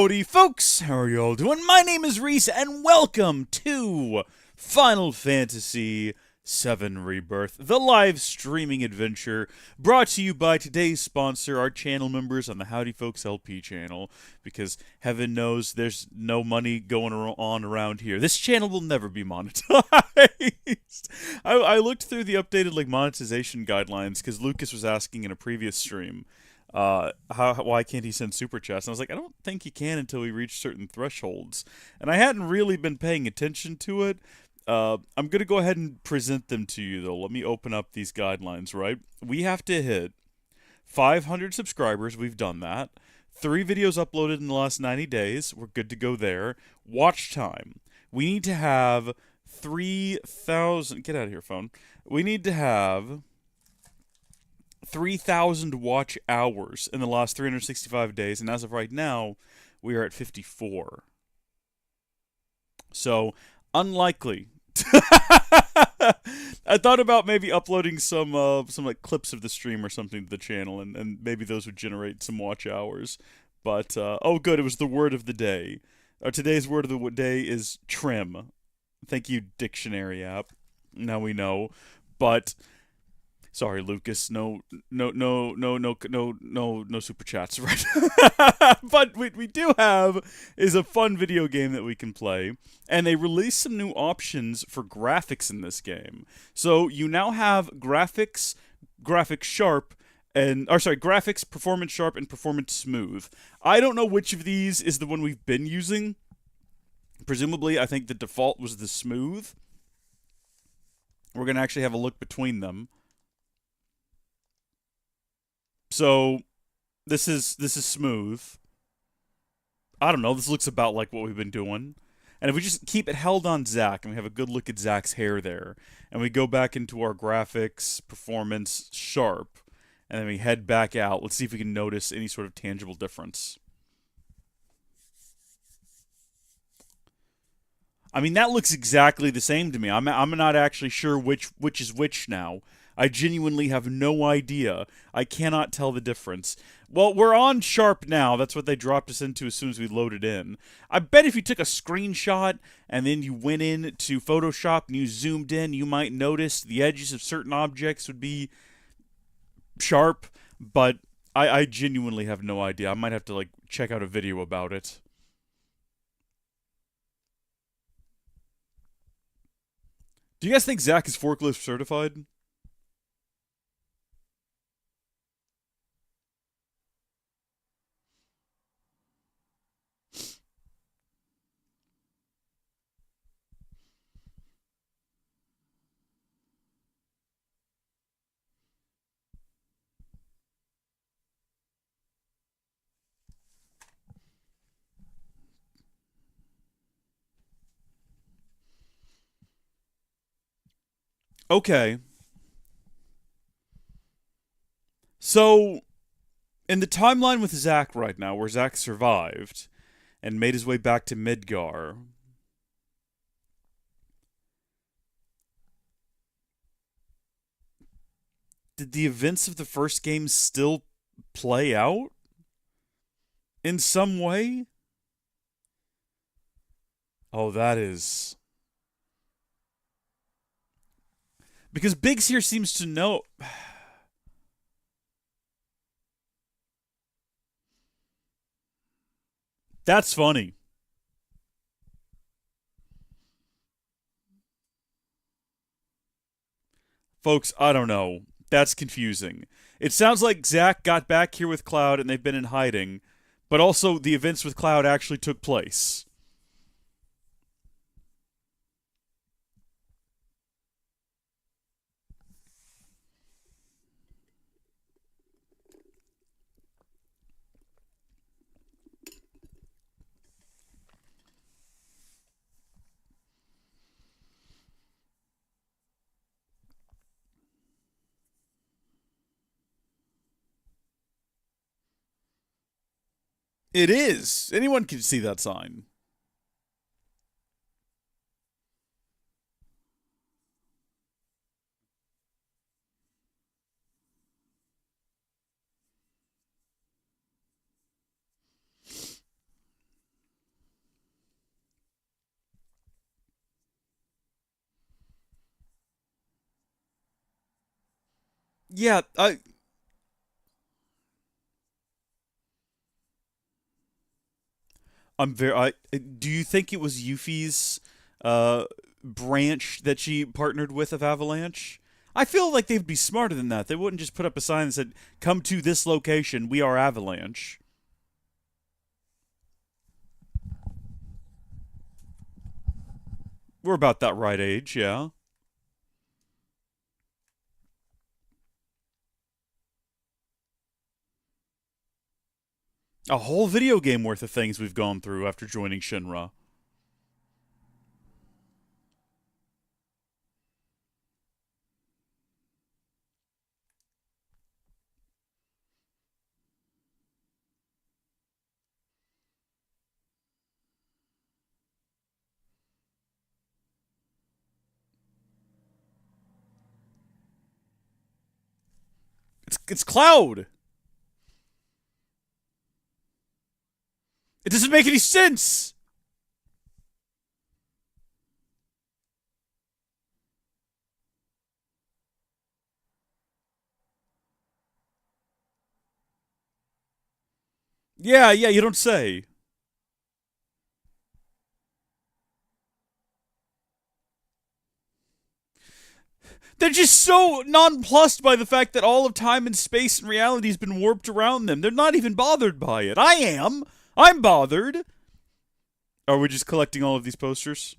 Howdy, folks! How are y'all doing? My name is Reese, and welcome to Final Fantasy VII Rebirth, the live streaming adventure brought to you by today's sponsor, our channel members on the Howdy Folks LP channel, because heaven knows there's no money going on around here. This channel will never be monetized. I looked through the updated monetization guidelines because Lucas was asking in a previous stream. Why can't he send super chats? And I was like, I don't think he can until we reach certain thresholds. And I hadn't really been paying attention to it. I'm going to go ahead and present them to you, though. Let me open up these guidelines, right? We have to hit 500 subscribers. We've done that. 3 videos uploaded in the last 90 days. We're good to go there. Watch time. We need to have 3,000... Get out of here, phone. We need to have 3,000 watch hours in the last 365 days, and as of right now, we are at 54. So, unlikely. I thought about maybe uploading some clips of the stream or something to the channel, and maybe those would generate some watch hours. But, oh good, it was the word of the day. Today's word of the day is trim. Thank you, dictionary app. Now we know. But... Sorry, Lucas. No super chats, right? But what we do have is a fun video game that we can play, and they released some new options for graphics in this game. So you now have graphics sharp, graphics performance sharp and performance smooth. I don't know which of these is the one we've been using. Presumably, I think the default was the smooth. We're gonna actually have a look between them. So, this is smooth. I don't know, this looks about like what we've been doing. And if we just keep it held on Zack, and we have a good look at Zack's hair there, and we go back into our graphics, performance, sharp, and then we head back out, let's see if we can notice any sort of tangible difference. I mean, that looks exactly the same to me. I'm not actually sure which is which now. I genuinely have no idea. I cannot tell the difference. Well, we're on sharp now. That's what they dropped us into as soon as we loaded in. I bet if you took a screenshot and then you went in to Photoshop and you zoomed in, you might notice the edges of certain objects would be sharp, but I genuinely have no idea. I might have to check out a video about it. Do you guys think Zack is forklift certified? Okay. So, in the timeline with Zack right now, where Zack survived and made his way back to Midgar, did the events of the first game still play out in some way? Oh, that is... Because Biggs here seems to know... That's funny. Folks, I don't know. That's confusing. It sounds like Zack got back here with Cloud and they've been in hiding, but also the events with Cloud actually took place. It is. Anyone can see that sign. Yeah, I'm very. Do you think it was Yuffie's uh, branch that she partnered with of Avalanche? I feel like they'd be smarter than that. They wouldn't just put up a sign that said, "Come to this location. We are Avalanche." We're about that right age, yeah. A whole video game worth of things we've gone through after joining Shinra. It's Cloud. It doesn't make any sense. Yeah, yeah, you don't say. They're just so nonplussed by the fact that all of time and space and reality has been warped around them. They're not even bothered by it. I am. I'm bothered. Are we just collecting all of these posters?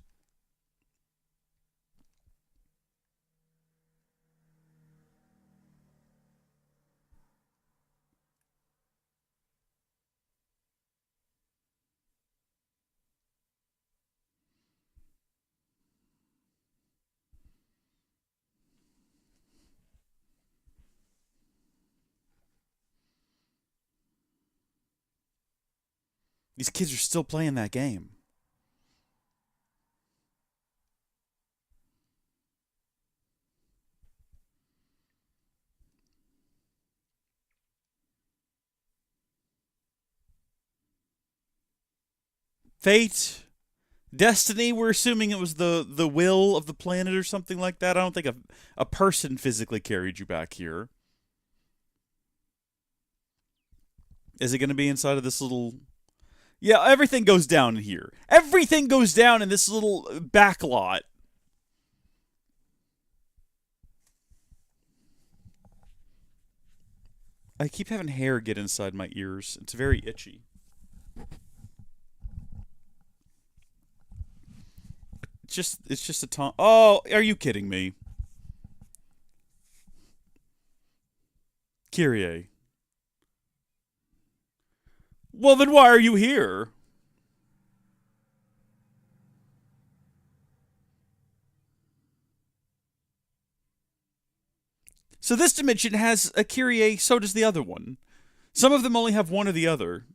These kids are still playing that game. Fate, destiny. We're assuming it was the will of the planet or something like that. I don't think a person physically carried you back here. Is it going to be inside of this little? Yeah, everything goes down in here. Everything goes down in this little back lot. I keep having hair get inside my ears. It's very itchy. It's just a ton. Oh, are you kidding me? Kyrie. Well, then why are you here? So this dimension has a Kyrie, so does the other one. Some of them only have one or the other.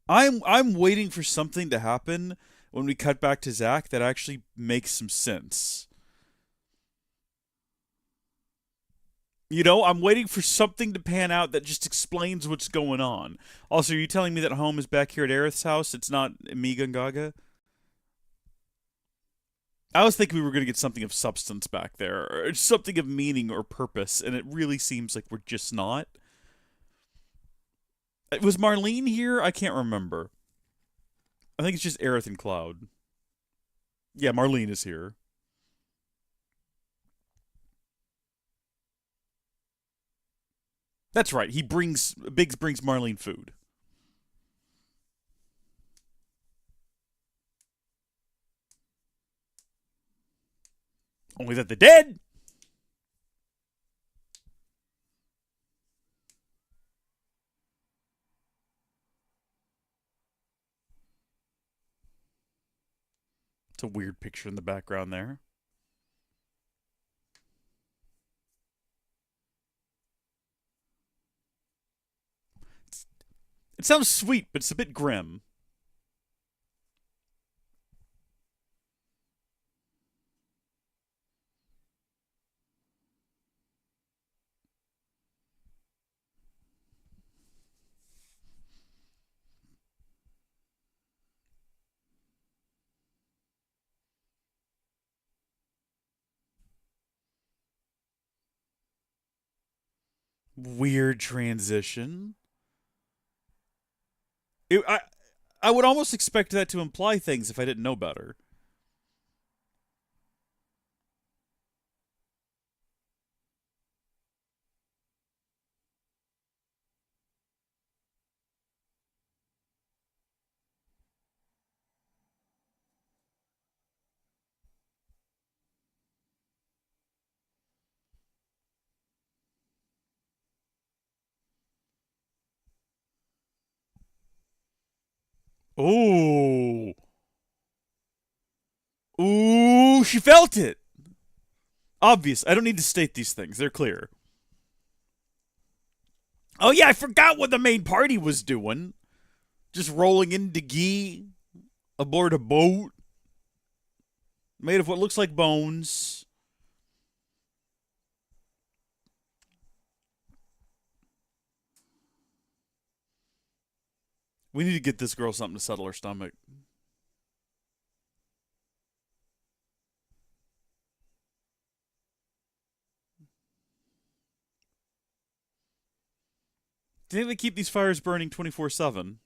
I'm waiting for something to happen when we cut back to Zach that actually makes some sense. I'm waiting for something to pan out that just explains what's going on. Also, are you telling me that home is back here at Aerith's house? It's not Amiga and Gaga? I was thinking we were going to get something of substance back there, or something of meaning or purpose, and it really seems like we're just not. Was Marlene here? I can't remember. I think it's just Aerith and Cloud. Yeah, Marlene is here. That's right. Biggs brings Marlene food. Only that they're dead. It's a weird picture in the background there. It sounds sweet, but it's a bit grim. Weird transition. It, I would almost expect that to imply things if I didn't know better. Oh. Ooh, she felt it. Obvious. I don't need to state these things. They're clear. Oh yeah, I forgot what the main party was doing. Just rolling into Gee aboard a boat made of what looks like bones. We need to get this girl something to settle her stomach. Do you think they keep these fires burning 24/7?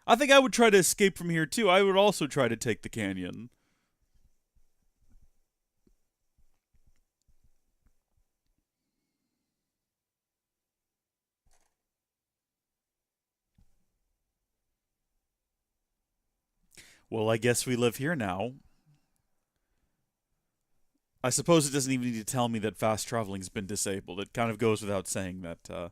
I think I would try to escape from here too. I would also try to take the canyon. Well, I guess we live here now. I suppose it doesn't even need to tell me that fast traveling's been disabled. It kind of goes without saying that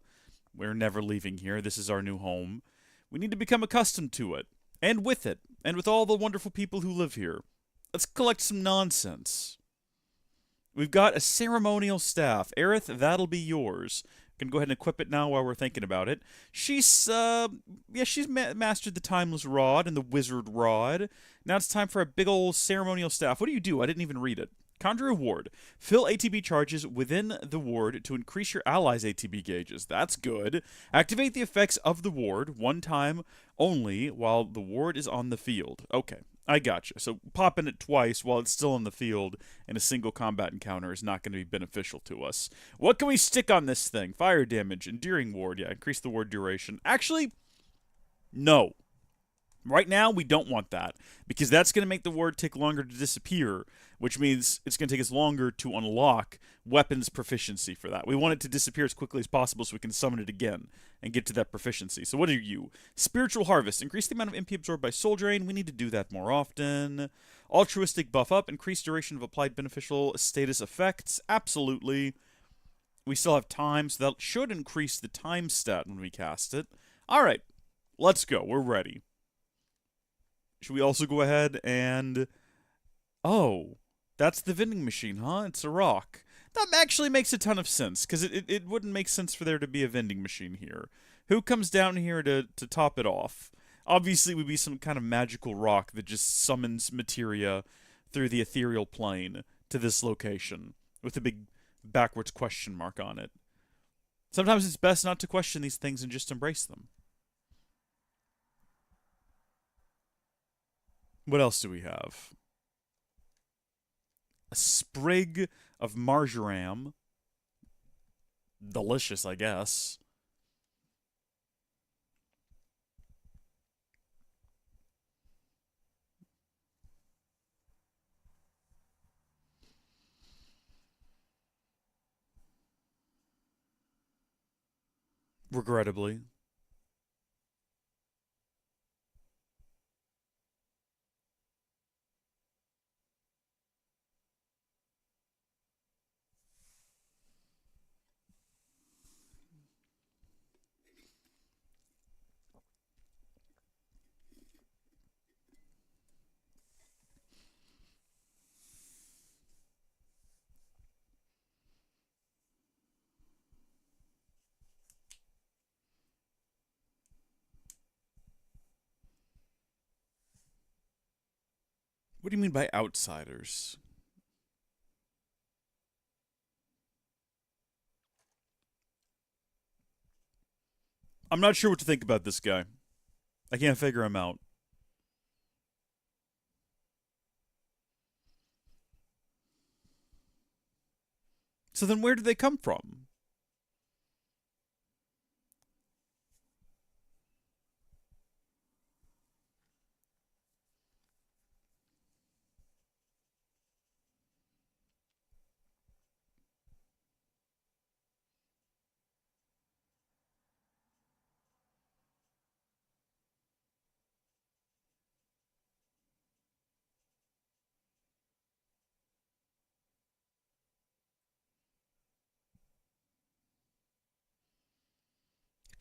we're never leaving here. This is our new home. We need to become accustomed to it, and with it, and with all the wonderful people who live here. Let's collect some nonsense. We've got a ceremonial staff. Aerith, that'll be yours. Can go ahead and equip it now while we're thinking about it. She's mastered the timeless rod and the wizard rod. Now it's time for a big old ceremonial staff. What do you do? I didn't even read it. Conjure a ward. Fill ATB charges within the ward to increase your allies' ATB gauges. That's good. Activate the effects of the ward one time only while the ward is on the field. Okay, I gotcha. So popping it twice while it's still on the field in a single combat encounter is not going to be beneficial to us. What can we stick on this thing? Fire damage, enduring ward. Yeah, increase the ward duration. Actually, no. Right now, we don't want that, because that's going to make the ward take longer to disappear, which means it's going to take us longer to unlock weapons proficiency for that. We want it to disappear as quickly as possible so we can summon it again and get to that proficiency. So what are you? Spiritual Harvest. Increase the amount of MP absorbed by Soul Drain. We need to do that more often. Altruistic Buff Up. Increase duration of applied beneficial status effects. Absolutely. We still have time, so that should increase the time stat when we cast it. All right. Let's go. We're ready. Should we also go ahead and... Oh, that's the vending machine, huh? It's a rock. That actually makes a ton of sense, because it wouldn't make sense for there to be a vending machine here. Who comes down here to top it off? Obviously, it would be some kind of magical rock that just summons materia through the ethereal plane to this location with a big backwards question mark on it. Sometimes it's best not to question these things and just embrace them. What else do we have? A sprig of marjoram. Delicious, I guess. Regrettably. What do you mean by outsiders? I'm not sure what to think about this guy. I can't figure him out. So then where did they come from?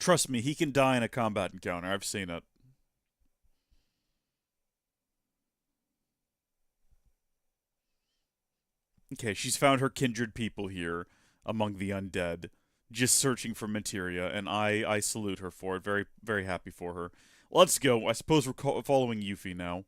Trust me, he can die in a combat encounter. I've seen it. Okay, she's found her kindred people here among the undead, just searching for materia, and I salute her for it. Very, very happy for her. Let's go. I suppose we're following Yuffie now.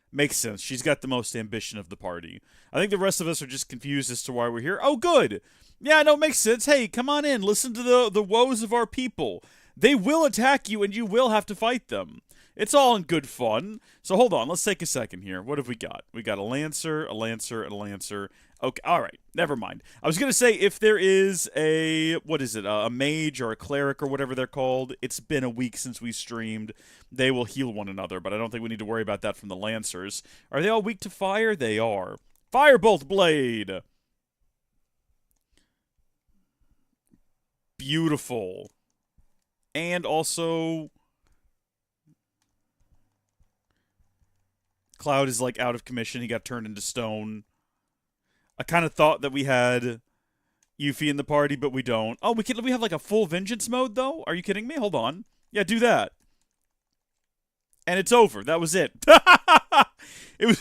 Makes sense. She's got the most ambition of the party. I think the rest of us are just confused as to why we're here. Oh, good. Yeah, no, it makes sense. Hey, come on in. Listen to the woes of our people. They will attack you, and you will have to fight them. It's all in good fun. So hold on. Let's take a second here. What have we got? We got a Lancer, a Lancer, and a Lancer. Okay, all right. Never mind. I was going to say if there is what is it, a mage or a cleric or whatever they're called, it's been a week since we streamed. They will heal one another, but I don't think we need to worry about that from the Lancers. Are they all weak to fire? They are. Firebolt Blade! Beautiful. And also, Cloud is like out of commission. He got turned into stone. I kind of thought that we had Yuffie in the party, but we don't. Oh, we have like a full vengeance mode though? Are you kidding me? Hold on. Yeah, do that. And it's over. That was it. It was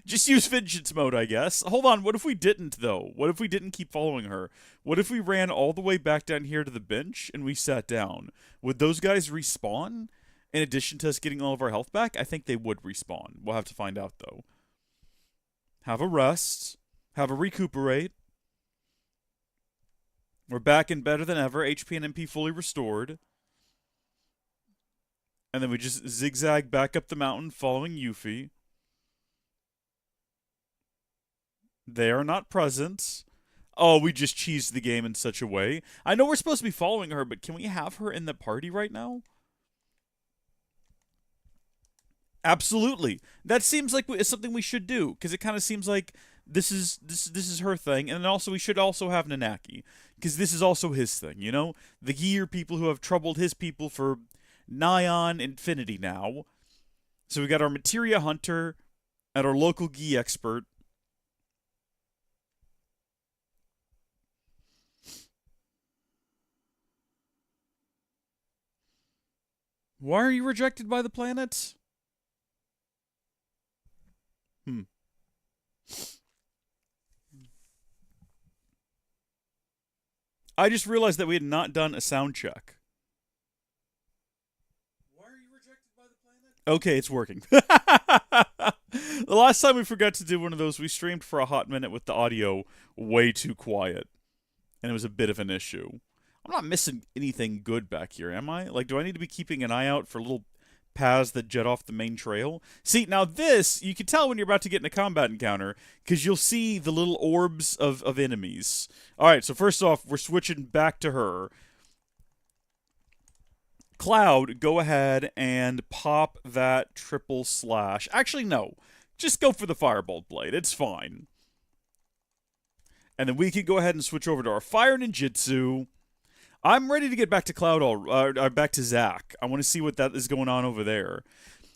just use vengeance mode, I guess. Hold on. What if we didn't though? What if we didn't keep following her? What if we ran all the way back down here to the bench and we sat down? Would those guys respawn? In addition to us getting all of our health back? I think they would respawn. We'll have to find out though. Have a rest. Have a recuperate. We're back and better than ever. HP and MP fully restored. And then we just zigzag back up the mountain following Yuffie. They are not present. Oh, we just cheesed the game in such a way. I know we're supposed to be following her, but can we have her in the party right now? Absolutely. That seems like it's something we should do, because it kind of seems like this is her thing, and also we should also have Nanaki, because this is also his thing, you know? The Gear people who have troubled his people for nigh on infinity now. So we got our Materia Hunter and our local Gi expert. Why are you rejected by the planets? I just realized that we had not done a sound check. Why are you rejected Okay, it's working. The last time we forgot to do one of those, we streamed for a hot minute with the audio way too quiet, and it was a bit of an issue. I'm not missing anything good back here, am I? Like, do I need to be keeping an eye out for little paths that jet off the main trail? See, now this, you can tell when you're about to get in a combat encounter, because you'll see the little orbs of enemies. Alright, so first off, we're switching back to her. Cloud, go ahead and pop that triple slash. Actually, no. Just go for the Firebolt Blade. It's fine. And then we can go ahead and switch over to our Fire Ninjutsu. I'm ready to get back to back to Zack. I want to see what that is going on over there.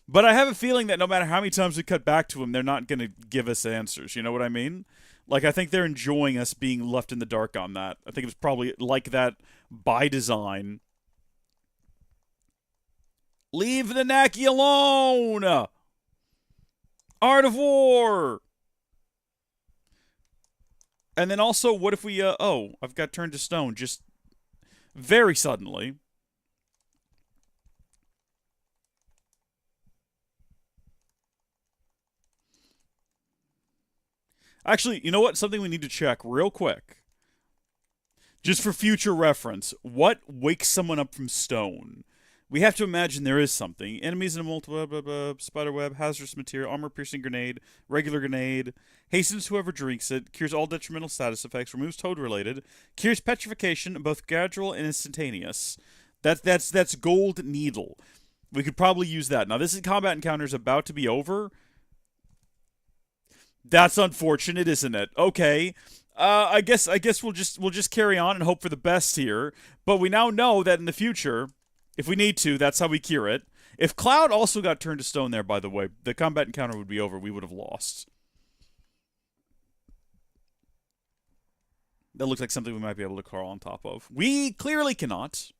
But I have a feeling that no matter how many times we cut back to him, they're not going to give us answers. You know what I mean? Like, I think they're enjoying us being left in the dark on that. I think it was probably like that by design. Leave the Naki alone! Art of War! And then also, what if we, oh, I've got turned to stone just very suddenly. Actually, you know what? Something we need to check real quick. Just for future reference, what wakes someone up from stone? We have to imagine there is something. Enemies in a multiple spiderweb, hazardous material, armor-piercing grenade, regular grenade, hastens whoever drinks it, cures all detrimental status effects, removes toad-related, cures petrification, both gradual and instantaneous. That's gold needle. We could probably use that. Now, this combat encounter is about to be over. That's unfortunate, isn't it? Okay. I guess we'll just carry on and hope for the best here. But we now know that in the future, if we need to, that's how we cure it. If Cloud also got turned to stone there, by the way, the combat encounter would be over. We would have lost. That looks like something we might be able to crawl on top of. We clearly cannot.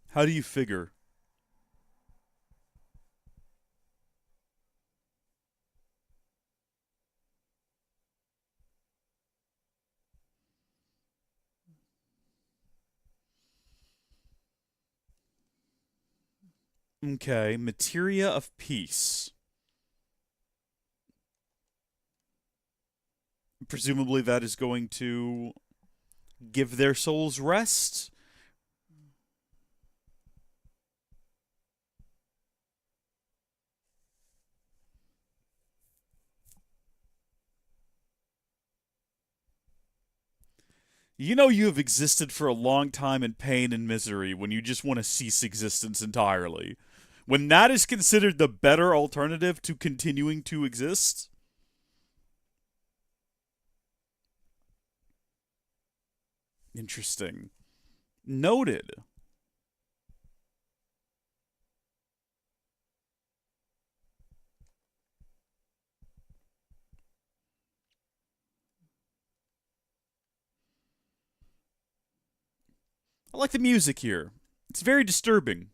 How do you figure? Okay, Materia of Peace. Presumably that is going to give their souls rest. You know you have existed for a long time in pain and misery when you just want to cease existence entirely. When that is considered the better alternative to continuing to exist. Interesting. Noted. I like the music here. It's very disturbing.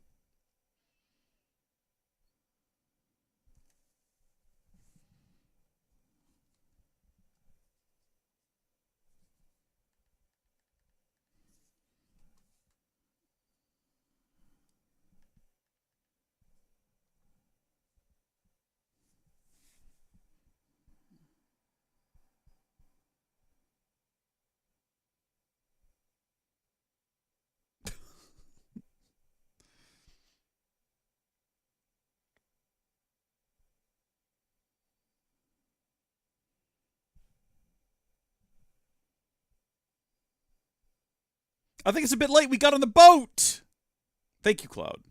I think it's a bit late. We got on the boat. Thank you, Cloud.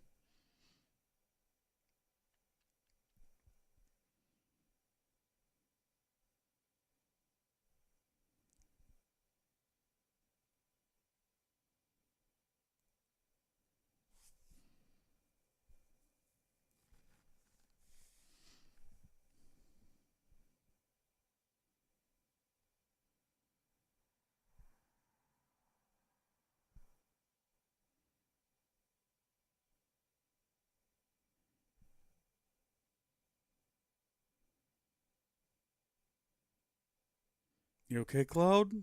You okay, Cloud?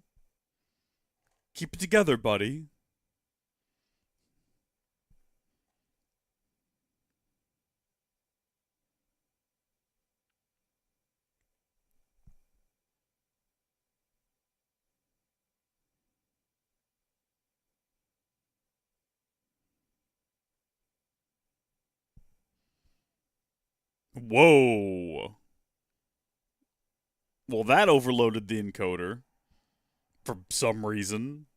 Keep it together, buddy. Whoa. Well, that overloaded the encoder for some reason.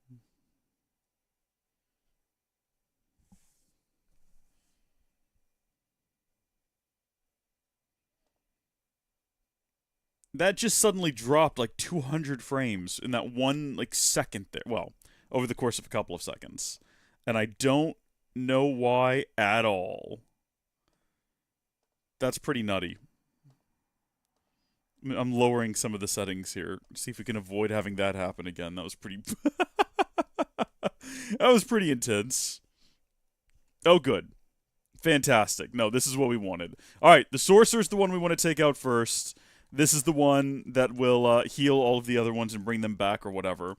That just suddenly dropped like 200 frames in that one like second there. Well, over the course of a couple of seconds. And I don't know why at all. That's pretty nutty. I'm lowering some of the settings here. See if we can avoid having that happen again. That was pretty That was pretty intense. Oh good. Fantastic. No, this is what we wanted. Alright, the sorcerer's the one we want to take out first. This is the one that will heal all of the other ones and bring them back or whatever.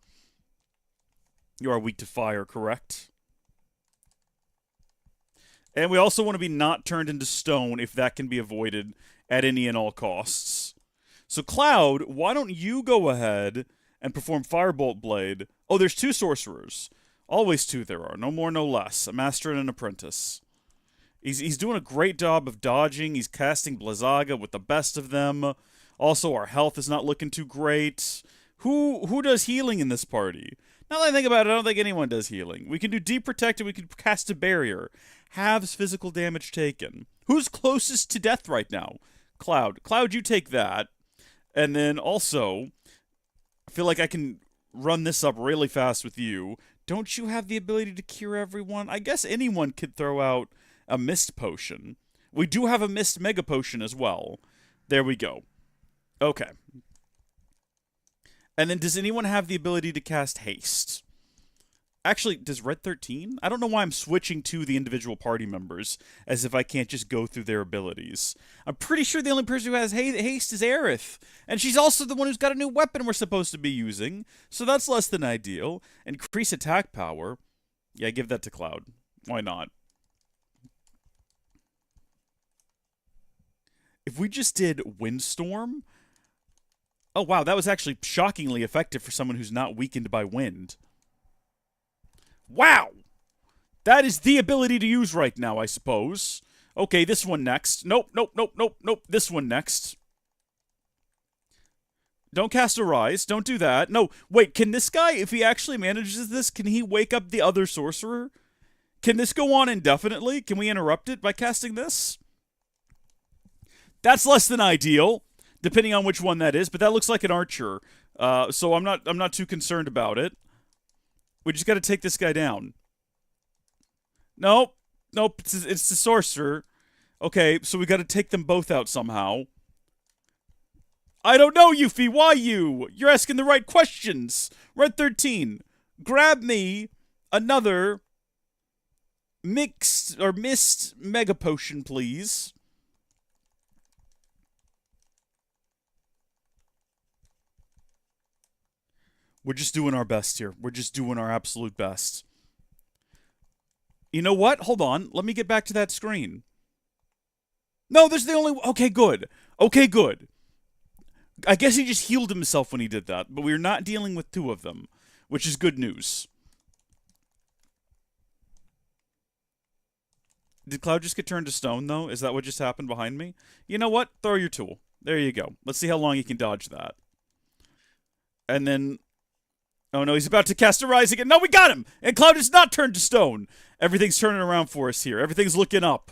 You are weak to fire, correct? And we also want to be not turned into stone if that can be avoided at any and all costs. So Cloud, why don't you go ahead and perform Firebolt Blade? Oh, there's two sorcerers. Always two there are. No more, no less. A master and an apprentice. He's doing a great job of dodging. He's casting Blizzaga with the best of them. Also, our health is not looking too great. Who does healing in this party? Now that I think about it, I don't think anyone does healing. We can do Deep Protect and we can cast a barrier. Halves physical damage taken. Who's closest to death right now? Cloud. Cloud, you take that. And then also, I feel like I can run this up really fast with you. Don't you have the ability to cure everyone? I guess anyone could throw out a Mist Potion. We do have a Mist Mega Potion as well. There we go. Okay. And then does anyone have the ability to cast Haste? Actually, does Red 13? I don't know why I'm switching to the individual party members, as if I can't just go through their abilities. I'm pretty sure the only person who has haste is Aerith. And she's also the one who's got a new weapon we're supposed to be using, so that's less than ideal. Increase attack power. Yeah, give that to Cloud. Why not? If we just did Windstorm... Oh, wow, that was actually shockingly effective for someone who's not weakened by wind. Wow! That is the ability to use right now, I suppose. Okay, this one next. Nope, nope, nope, nope, nope. This one next. Don't cast a Rise. Don't do that. No, wait, can this guy, if he actually manages this, can he wake up the other sorcerer? Can this go on indefinitely? Can we interrupt it by casting this? That's less than ideal, depending on which one that is, but that looks like an archer. So I'm not too concerned about it. We just got to take this guy down. Nope. Nope, it's the sorcerer. Okay, so we got to take them both out somehow. I don't know, Yuffie. Why you? You're asking the right questions. Red 13, grab me another mixed or mist mega potion, please. We're just doing our best here. We're just doing our absolute best. You know what? Hold on. Let me get back to that screen. No, there's the only... Okay, good. Okay, good. I guess he just healed himself when he did that, but we're not dealing with two of them, which is good news. Did Cloud just get turned to stone, though? Is that what just happened behind me? You know what? Throw your tool. There you go. Let's see how long he can dodge that. And then... Oh no, he's about to cast a Rise again. No, we got him! And Cloud is not turned to stone. Everything's turning around for us here. Everything's looking up.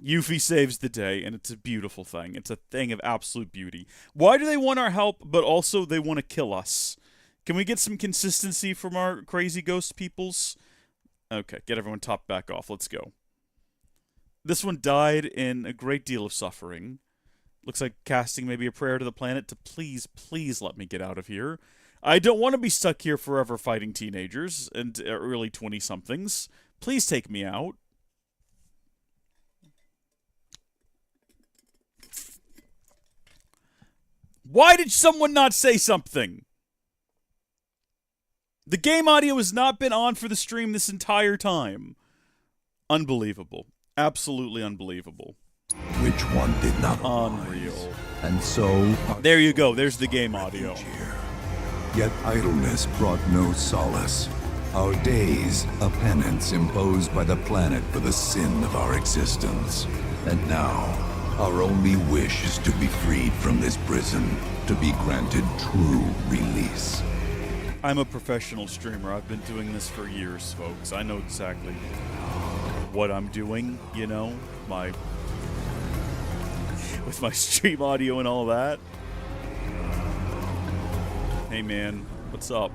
Yuffie saves the day, and it's a beautiful thing. It's a thing of absolute beauty. Why do they want our help, but also they want to kill us? Can we get some consistency from our crazy ghost peoples? Okay, get everyone topped back off. Let's go. This one died in a great deal of suffering. Looks like casting maybe a prayer to the planet to please, please let me get out of here. I don't want to be stuck here forever fighting teenagers and early 20-somethings. Please take me out. Why did someone not say something? The game audio has not been on for the stream this entire time. Unbelievable. Absolutely unbelievable. Which one did not Unreal. arise? And so... There you go. There's the game audio. Yet idleness brought no solace. Our days, a penance imposed by the planet for the sin of our existence. And now, our only wish is to be freed from this prison, to be granted true release. I'm a professional streamer. I've been doing this for years, folks. I know exactly what I'm doing, you know, with my stream audio and all that. Hey man, what's up?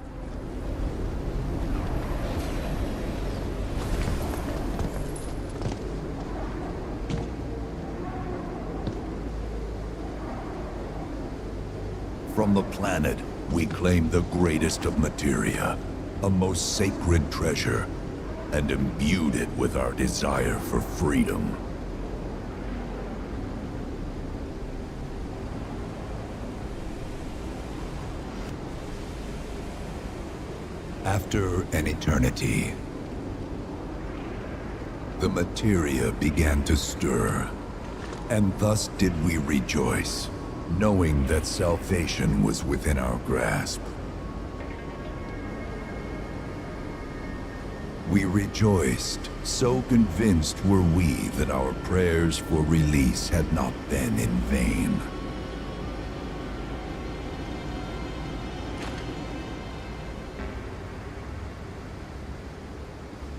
From the planet, we claim the greatest of materia, a most sacred treasure, and imbued it with our desire for freedom. After an eternity, the materia began to stir, and thus did we rejoice, knowing that salvation was within our grasp. We rejoiced, so convinced were we that our prayers for release had not been in vain.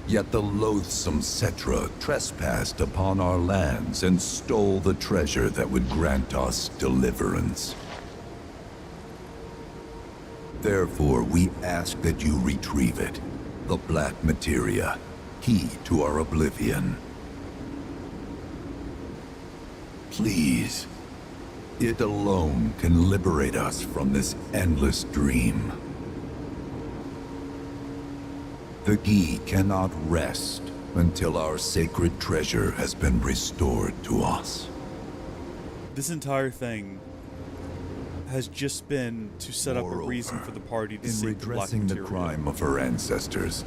Yet the loathsome Cetra trespassed upon our lands and stole the treasure that would grant us deliverance. Therefore, we ask that you retrieve it, the black materia, key to our oblivion. Please, it alone can liberate us from this endless dream. The key cannot rest until our sacred treasure has been restored to us. This entire thing has just been to set up a Moreover, reason for the party to in seek the black redressing the materia. crime of her ancestors,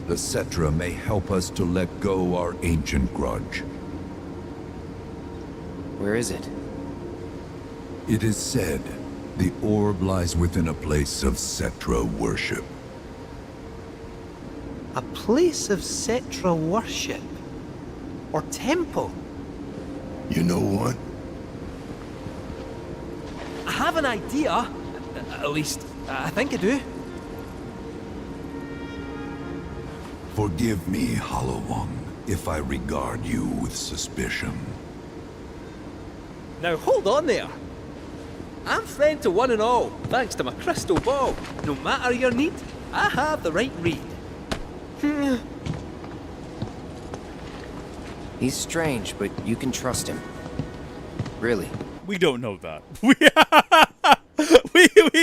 the Cetra may help us to let go our ancient grudge. Where is it? It is said the orb lies within a place of Cetra worship. A place of Cetra worship? Or temple? You know what? I have an idea. At least, I think I do. Forgive me, Hollow One, if I regard you with suspicion. Now hold on there. I'm friend to one and all, thanks to my crystal ball. No matter your need, I have the right read. He's strange, but you can trust him. Really. We don't know that. We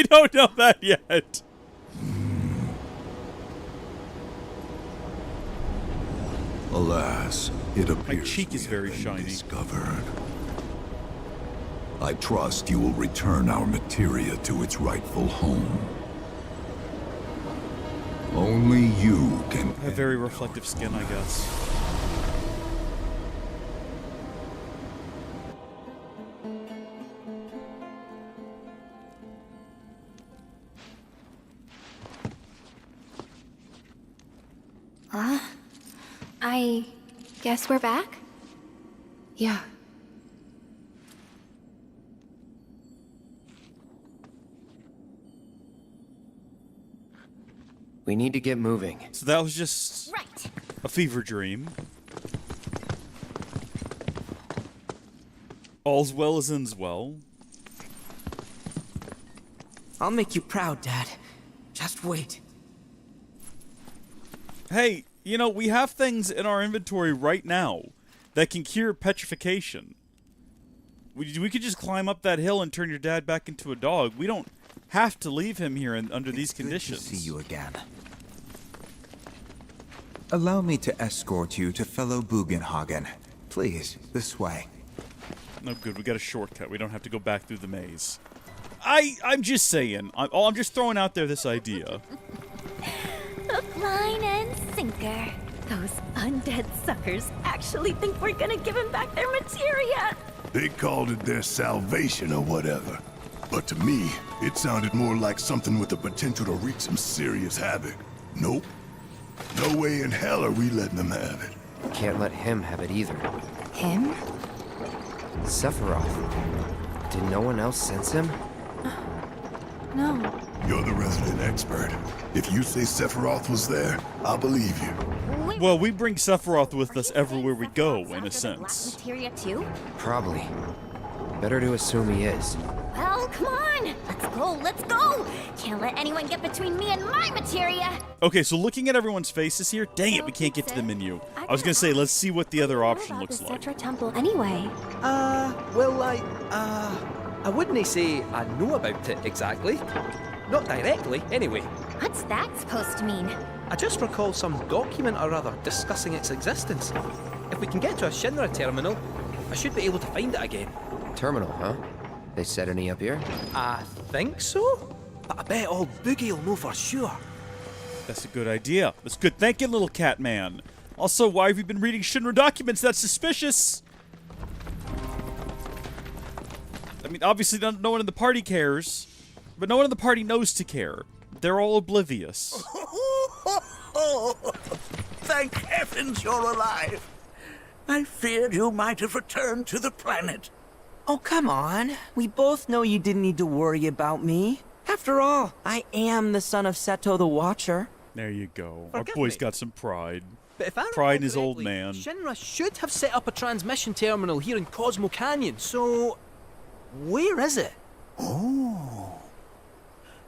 don't know that yet. Alas, it appears My cheek is we very have been shiny. discovered. I trust you will return our materia to its rightful home. Only you can I have very reflective skin, I guess. I guess we're back? Yeah. We need to get moving. So that was just Right. a fever dream. All's well as ends well. I'll make you proud, Dad. Just wait. Hey, you know, we have things in our inventory right now that can cure petrification. We could just climb up that hill and turn your dad back into a dog. We don't have to leave him here under these conditions. Good to see you again. Allow me to escort you to fellow Bugenhagen. Please, this way. No good, we got a shortcut. We don't have to go back through the maze. I'm just saying. I'm just throwing out there this idea. Hook, line, and sinker. Those undead suckers actually think we're gonna give him back their materia. They called it their salvation or whatever. But to me, it sounded more like something with the potential to wreak some serious havoc. Nope. No way in hell are we letting them have it. Can't let him have it either. Him? Sephiroth. Did no one else sense him? No. You're the resident expert. If you say Sephiroth was there, I'll believe you. Well, we bring Sephiroth with us everywhere we go, in a sense. Materia too? Probably. Better to assume he is. Well, come on! Let's go! Can't let anyone get between me and my materia! Okay, so looking at everyone's faces here, dang it, we can't get to the menu. I was gonna say, let's see what the other option looks like. Cetra Temple anyway. Well, I wouldn't say I know about it exactly. Not directly, anyway. What's that supposed to mean? I just recall some document or other discussing its existence. If we can get to a Shinra terminal, I should be able to find it again. Terminal, huh? They set any up here? I think so? But I bet old Boogie will know for sure. That's a good idea. That's good thinking, little cat man. Also, why have you been reading Shinra documents? That's suspicious. I mean, obviously no one in the party cares, but no one in the party knows to care. They're all oblivious. Thank heavens you're alive. I feared you might have returned to the planet. Oh, come on. We both know you didn't need to worry about me. After all, I am the son of Seto the Watcher. There you go. Forgive Our boy's me. got some pride. But if I Pride in recall his old correctly, man. Shinra should have set up a transmission terminal here in Cosmo Canyon, so... where is it? Oh.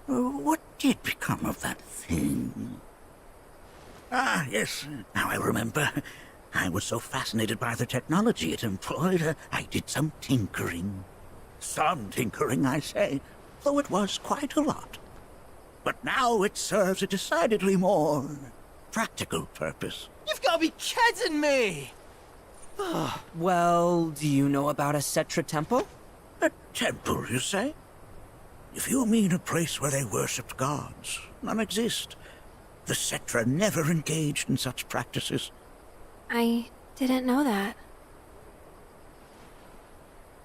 What did become of that thing? Ah, yes. Now I remember. I was so fascinated by the technology it employed, I did some tinkering. Some tinkering, I say, though it was quite a lot. But now it serves a decidedly more practical purpose. You've got to be kidding me! Well, do you know about a Cetra Temple? A temple, you say? If you mean a place where they worshipped gods, none exist. The Cetra never engaged in such practices. I didn't know that.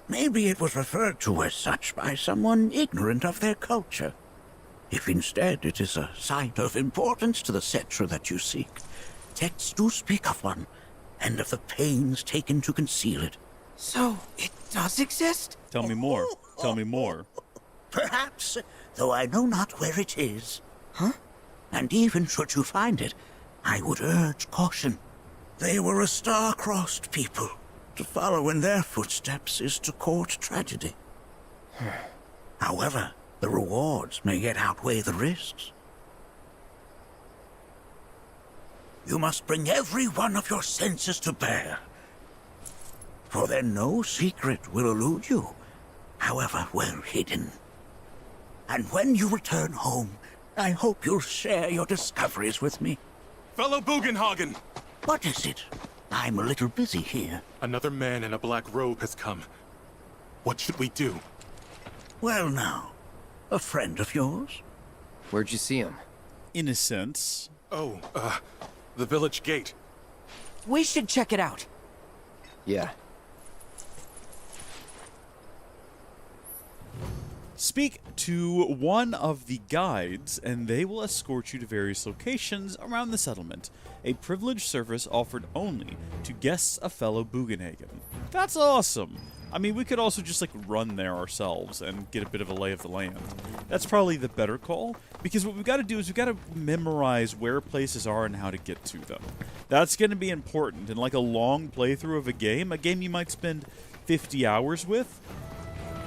Maybe it was referred to as such by someone ignorant of their culture. If instead it is a site of importance to the Cetra that you seek, texts do speak of one, and of the pains taken to conceal it. So, it does exist? Tell me more. Tell me more. Perhaps, though I know not where it is. Huh? And even should you find it, I would urge caution. They were a star-crossed people. To follow in their footsteps is to court tragedy. However, the rewards may yet outweigh the risks. You must bring every one of your senses to bear. For then no secret will elude you, however well hidden. And when you return home, I hope you'll share your discoveries with me. Fellow Bugenhagen! What is it? I'm a little busy here. Another man in a black robe has come. What should we do? Well now, a friend of yours? Where'd you see him? In a sense. Oh, the village gate. We should check it out. Yeah. Speak to one of the guides, and they will escort you to various locations around the settlement. A privileged service offered only to guests of fellow Bugenhagen. That's awesome! I mean, we could also just, like, run there ourselves and get a bit of a lay of the land. That's probably the better call, because what we've got to do is we've got to memorize where places are and how to get to them. That's going to be important in, like, a long playthrough of a game you might spend 50 hours with.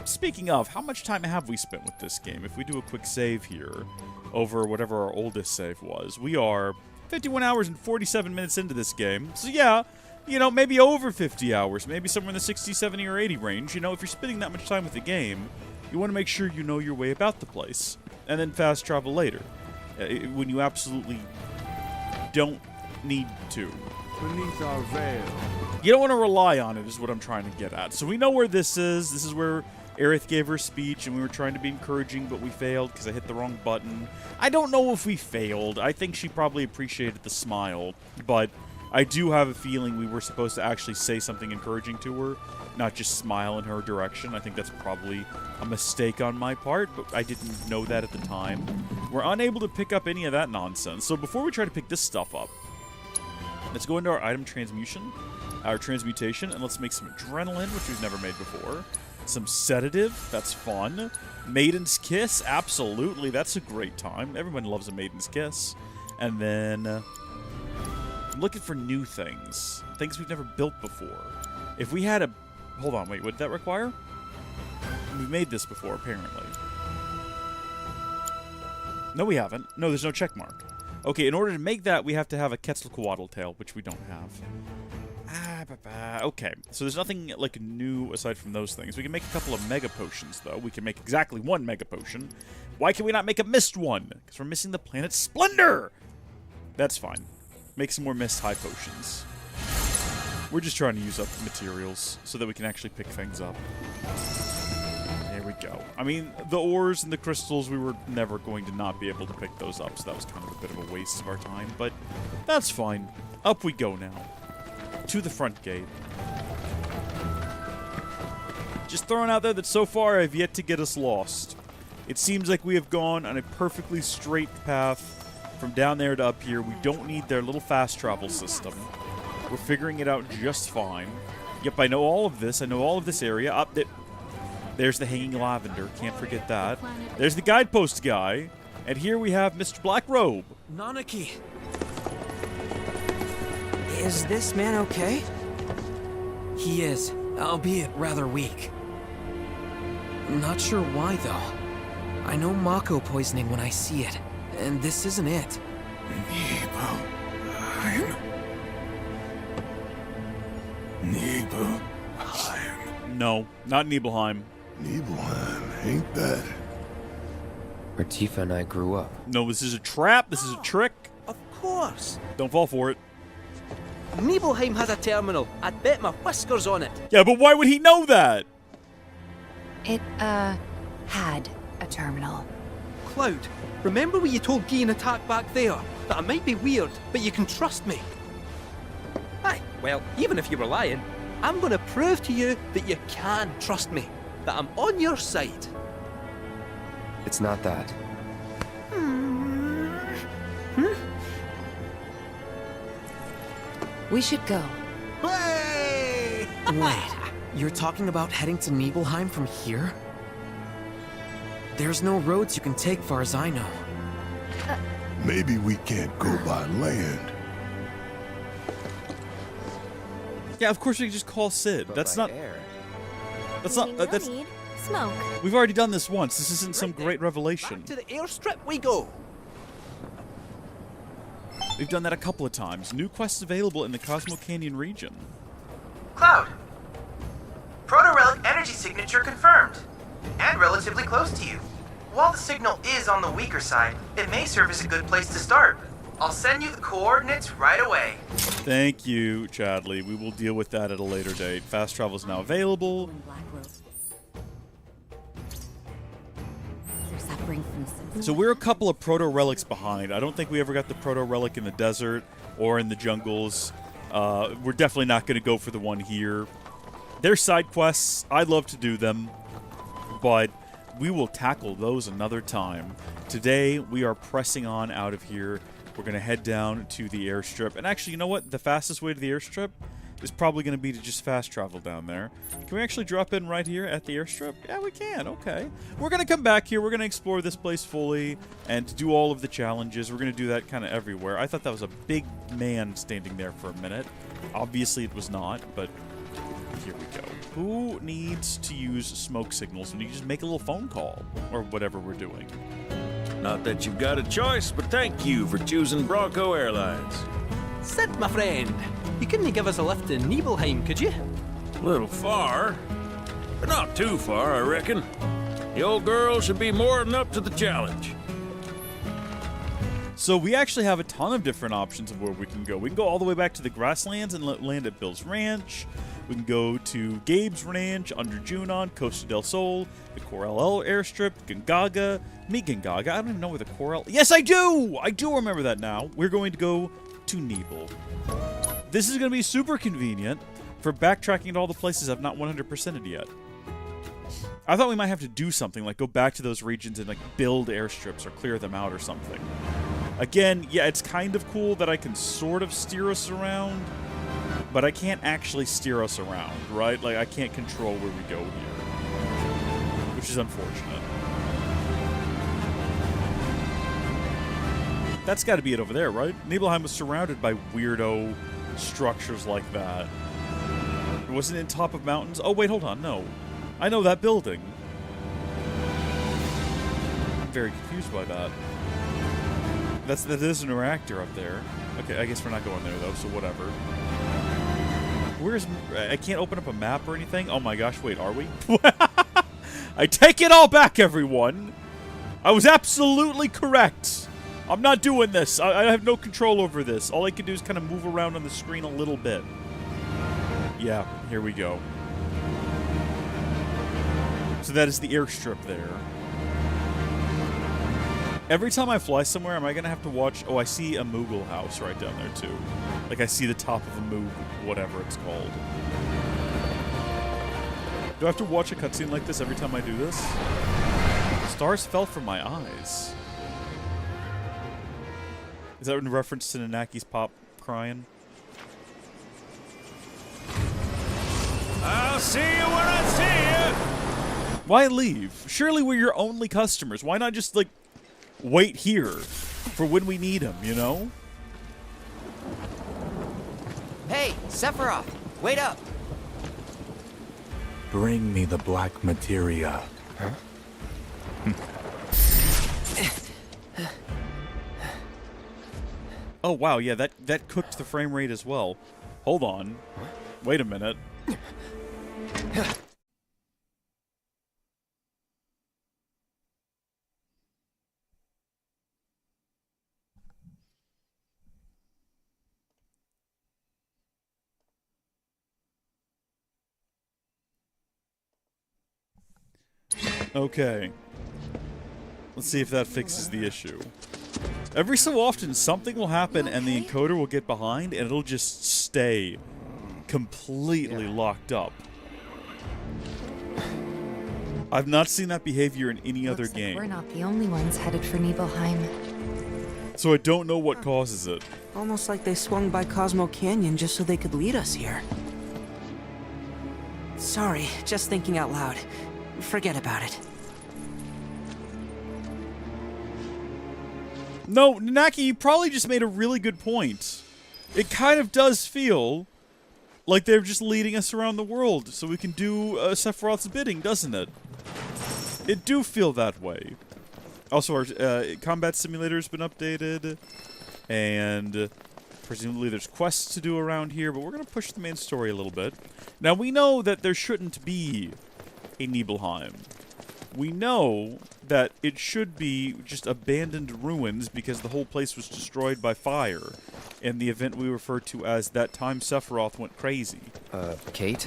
Speaking of, how much time have we spent with this game? If we do a quick save here, over whatever our oldest save was, we are 51 hours and 47 minutes into this game. So yeah, you know, maybe over 50 hours, maybe somewhere in the 60, 70, or 80 range. You know, if you're spending that much time with the game, you want to make sure you know your way about the place. And then fast travel later, when you absolutely don't need to. Beneath our veil. You don't want to rely on it, is what I'm trying to get at. So we know where this is. This is where Aerith gave her speech, and we were trying to be encouraging, but we failed because I hit the wrong button. I don't know if we failed. I think she probably appreciated the smile, but I do have a feeling we were supposed to actually say something encouraging to her, not just smile in her direction. I think that's probably a mistake on my part, but I didn't know that at the time. We're unable to pick up any of that nonsense. So before we try to pick this stuff up, let's go into our item transmutation, and let's make some adrenaline, which we've never made before. Some sedative, that's fun. Maiden's Kiss, absolutely, that's a great time. Everyone loves a Maiden's Kiss. And then I'm looking for new things we've never built before. If we had a... Hold on, wait, what did that require? We've made this before, apparently. No, we haven't. No, there's no check mark. Okay, in order to make that, we have to have a Quetzalcoatl tail, which we don't have. Okay, so there's nothing like new aside from those things. We can make a couple of mega potions, though. We can make exactly one mega potion. Why can we not make a mist one? Because we're missing the planet Splendor! That's fine. Make some more mist high potions. We're just trying to use up materials so that we can actually pick things up. There we go. I mean, the ores and the crystals, we were never going to not be able to pick those up, so that was kind of a bit of a waste of our time, but that's fine. Up we go now. To the front gate. Just throwing out there that so far I've yet to get us lost. It seems like we have gone on a perfectly straight path from down there to up here. We don't need their little fast travel system. We're figuring it out just fine. Yep, I know all of this. I know all of this area. Up there. There's the hanging lavender. Can't forget that. There's the guidepost guy. And here we have Mr. Blackrobe. Nanaki! Is this man okay? He is, albeit rather weak. Not sure why, though. I know Mako poisoning when I see it, and this isn't it. Nibelheim. No, not Nibelheim. Nibelheim, ain't that? Where Tifa and I grew up. No, this is a trap. This is a trick. Of course. Don't fall for it. Nibelheim has a terminal. I'd bet my whiskers on it. Yeah, but why would he know that? It, had a terminal. Cloud, remember what you told Guy in Attack back there? That I might be weird, but you can trust me. Aye, well, even if you were lying, I'm gonna prove to you that you can trust me. That I'm on your side. It's not that. We should go. Hey! Wait, you're talking about heading to Nibelheim from here? There's no roads you can take far as I know. Maybe we can't go by land. Yeah, of course we can just call Sid. But That's by not... air. That's not... No that's... need. Smoke. We've already done this once. This isn't some great revelation. Back to the airstrip we go. We've done that a couple of times. New quests available in the Cosmo Canyon region. Cloud. Proto-relic energy signature confirmed. And relatively close to you. While the signal is on the weaker side, it may serve as a good place to start. I'll send you the coordinates right away. Thank you, Chadley. We will deal with that at a later date. Fast travel is now available. So we're a couple of proto-relics behind. I don't think we ever got the proto-relic in the desert or in the jungles. We're definitely not going to go for the one here. They're side quests. I'd love to do them, but we will tackle those another time. Today, we are pressing on out of here. We're going to head down to the airstrip. And actually, you know what? The fastest way to the airstrip is probably going to be to just fast travel down there. Can we actually drop in right here at the airstrip? Yeah, we can. Okay. We're going to come back here. We're going to explore this place fully and do all of the challenges. We're going to do that kind of everywhere. I thought that was a big man standing there for a minute. Obviously, it was not, but here we go. Who needs to use smoke signals when you just make a little phone call or whatever we're doing? Not that you've got a choice, but thank you for choosing Bronco Airlines. Sid, my friend, you couldn't give us a lift to Nibelheim, could you? A little far, but not too far, I reckon. The old girl should be more than up to the challenge. So we actually have a ton of different options of where we can go. We can go all the way back to the grasslands and land at Bill's Ranch. We can go to Gabe's Ranch, under Junon, Costa del Sol, the Corel airstrip, Gongaga. Meet Gongaga. I don't even know where the Corel... Yes, I do! I do remember that now. We're going to go to Nebel. This is going to be super convenient for backtracking to all the places I've not 100%ed yet. I thought we might have to do something, like go back to those regions and like build airstrips or clear them out or something. Again, yeah, it's kind of cool that I can sort of steer us around, but I can't actually steer us around, right? Like, I can't control where we go here, which is unfortunate. That's got to be it over there, right? Nibelheim was surrounded by weirdo structures like that. It wasn't in top of mountains. Oh, wait, hold on. No. I know that building. I'm very confused by that. That is an reactor up there. Okay, I guess we're not going there, though, so whatever. Where's... I can't open up a map or anything? Oh my gosh, wait, are we? I take it all back, everyone! I was absolutely correct! I'm not doing this. I have no control over this. All I can do is kind of move around on the screen a little bit. Yeah, here we go. So that is the airstrip there. Every time I fly somewhere, am I going to have to watch... Oh, I see a Moogle house right down there, too. Like, I see the top of a Moog, whatever it's called. Do I have to watch a cutscene like this every time I do this? Stars fell from my eyes. Is that in reference to Nanaki's pop crying? I'll see you when I see you! Why leave? Surely we're your only customers. Why not just, like... wait here for when we need him, you know? Hey, Sephiroth, wait up! Bring me the black materia. Huh? Oh wow, yeah, that cooked the frame rate as well. Hold on. Wait a minute. Okay. Let's see if that fixes the issue. Every so often, something will happen and the encoder will get behind and it'll just stay completely locked up. I've not seen that behavior in any other game. We're not the only ones headed for Nibelheim. So I don't know what causes it. Almost like they swung by Cosmo Canyon just so they could lead us here. Sorry, just thinking out loud. Forget about it. No, Nanaki, you probably just made a really good point. It kind of does feel like they're just leading us around the world so we can do Sephiroth's bidding, doesn't it? It do feel that way. Also, our combat simulator's been updated, and presumably there's quests to do around here, but we're going to push the main story a little bit. Now, we know that there shouldn't be a Nibelheim. We know that it should be just abandoned ruins because the whole place was destroyed by fire in the event we refer to as That Time Sephiroth Went Crazy. Kate?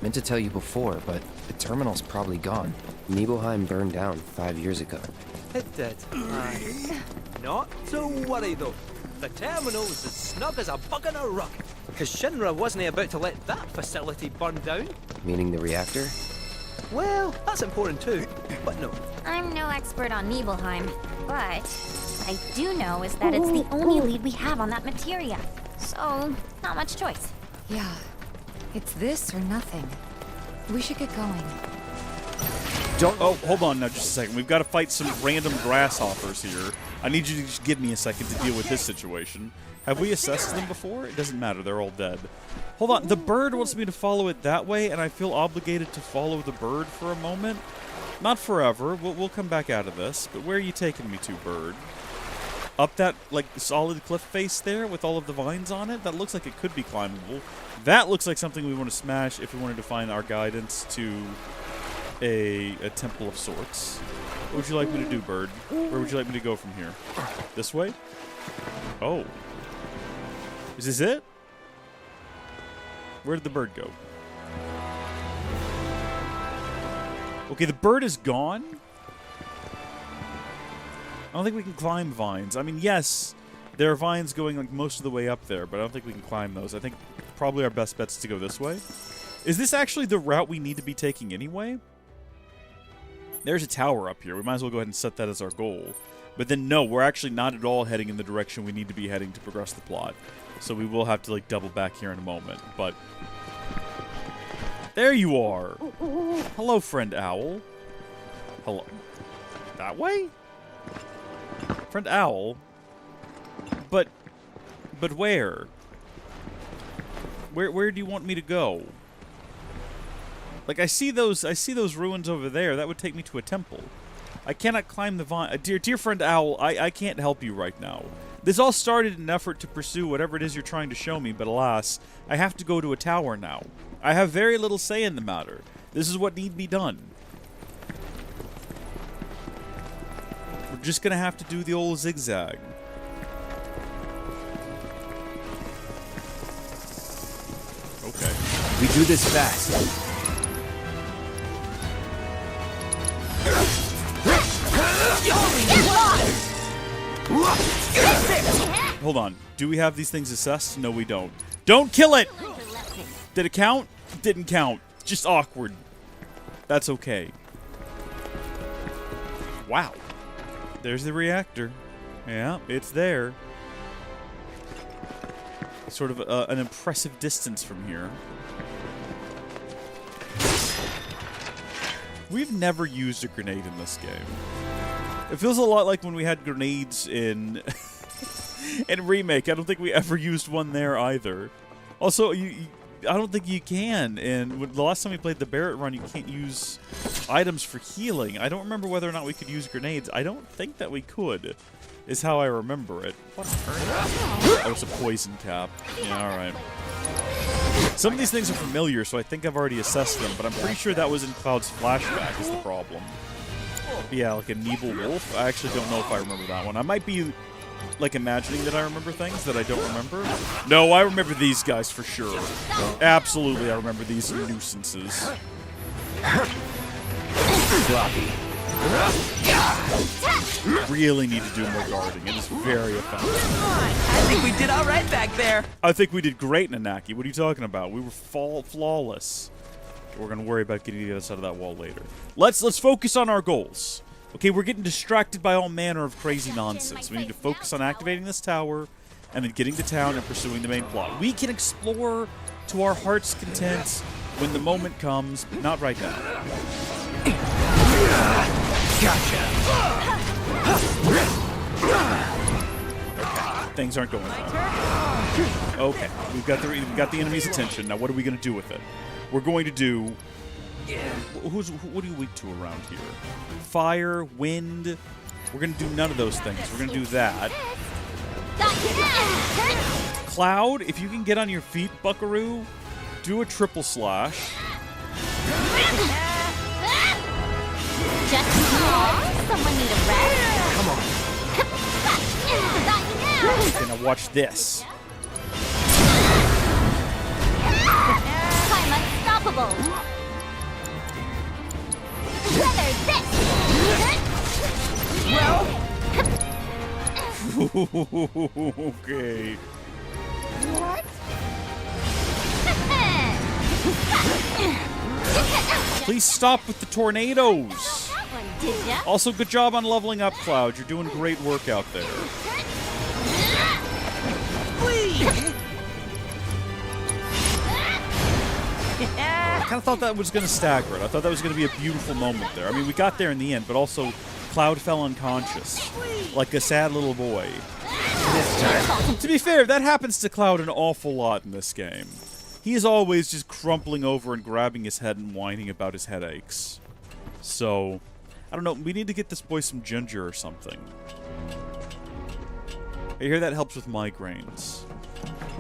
Meant to tell you before, but the terminal's probably gone. Nibelheim burned down 5 years ago. It did. Not to worry, though. The terminal is as snug as a bug in a rug. Because Shinra wasn't about to let that facility burn down. Meaning the reactor? Well, that's important too, but no. I'm no expert on Nibelheim, but what I do know is that it's the only lead we have on that materia. So, not much choice. Yeah, it's this or nothing. We should get going. Oh, hold on now just a second. We've got to fight some random grasshoppers here. I need you to just give me a second to deal with this situation. Have we assessed them before? It doesn't matter, they're all dead. Hold on, the bird wants me to follow it that way, and I feel obligated to follow the bird for a moment. Not forever, we'll come back out of this, but where are you taking me to, bird? Up that, like, solid cliff face there with all of the vines on it? That looks like it could be climbable. That looks like something we want to smash if we wanted to find our guidance to a temple of sorts. What would you like me to do, bird? Where would you like me to go from here? This way? Oh. Is this it? Where did the bird go? Okay, the bird is gone? I don't think we can climb vines. I mean, yes, there are vines going like most of the way up there, but I don't think we can climb those. I think probably our best bet's to go this way. Is this actually the route we need to be taking anyway? There's a tower up here. We might as well go ahead and set that as our goal. But then, no, we're actually not at all heading in the direction we need to be heading to progress the plot. So we will have to, like, double back here in a moment. But there you are. Hello, friend owl. Hello. That way? Friend owl? But where? Where do you want me to go? Like, I see those ruins over there. That would take me to a temple. I cannot climb the vine. Dear friend owl, I can't help you right now. This all started in an effort to pursue whatever it is you're trying to show me, but alas, I have to go to a tower now. I have very little say in the matter. This is what need be done. We're just gonna have to do the old zigzag. Okay. We do this fast. Hold on. Do we have these things assessed? No, we don't. Don't kill it! Did it count? Didn't count. Just awkward. That's okay. Wow. There's the reactor. Yeah, it's there. Sort of an impressive distance from here. We've never used a grenade in this game. It feels a lot like when we had grenades in in Remake. I don't think we ever used one there either. Also, I don't think you can. And the last time we played the Barrett run, you can't use items for healing. I don't remember whether or not we could use grenades. I don't think that we could, is how I remember it. What on earth? Oh, it's a poison cap. Yeah, alright. Some of these things are familiar, so I think I've already assessed them, but I'm pretty sure that was in Cloud's flashback is the problem. Yeah, like a Nebel Wolf. I actually don't know if I remember that one. I might be, like, imagining that I remember things that I don't remember. No, I remember these guys for sure. Absolutely, I remember these nuisances. Really need to do more guarding. It is very effective. I think we did all right back there. I think we did great, Nanaki. What are you talking about? We were flawless. We're going to worry about getting the other side of that wall later. Let's focus on our goals. Okay, we're getting distracted by all manner of crazy nonsense. We need to focus on activating this tower and then getting to town and pursuing the main plot. We can explore to our heart's content when the moment comes, but not right now. Gotcha. Okay, things aren't going well. Okay, we've got the enemy's attention. Now, what are we going to do with it? We're going to do... What are you weak to around here? Fire, wind. We're going to do none of those things. We're going to do that. Cloud, if you can get on your feet, buckaroo, do a triple slash. Just someone need a rest? Come on. Okay, now watch this. I'm unstoppable. Weather this. Okay. What? Please stop with the tornadoes. Also, good job on leveling up, Cloud. You're doing great work out there. I kind of thought that was going to stagger it. I thought that was going to be a beautiful moment there. I mean, we got there in the end, but also Cloud fell unconscious, like a sad little boy. To be fair, that happens to Cloud an awful lot in this game. He is always just crumpling over and grabbing his head and whining about his headaches. So, I don't know, we need to get this boy some ginger or something. I hear that helps with migraines.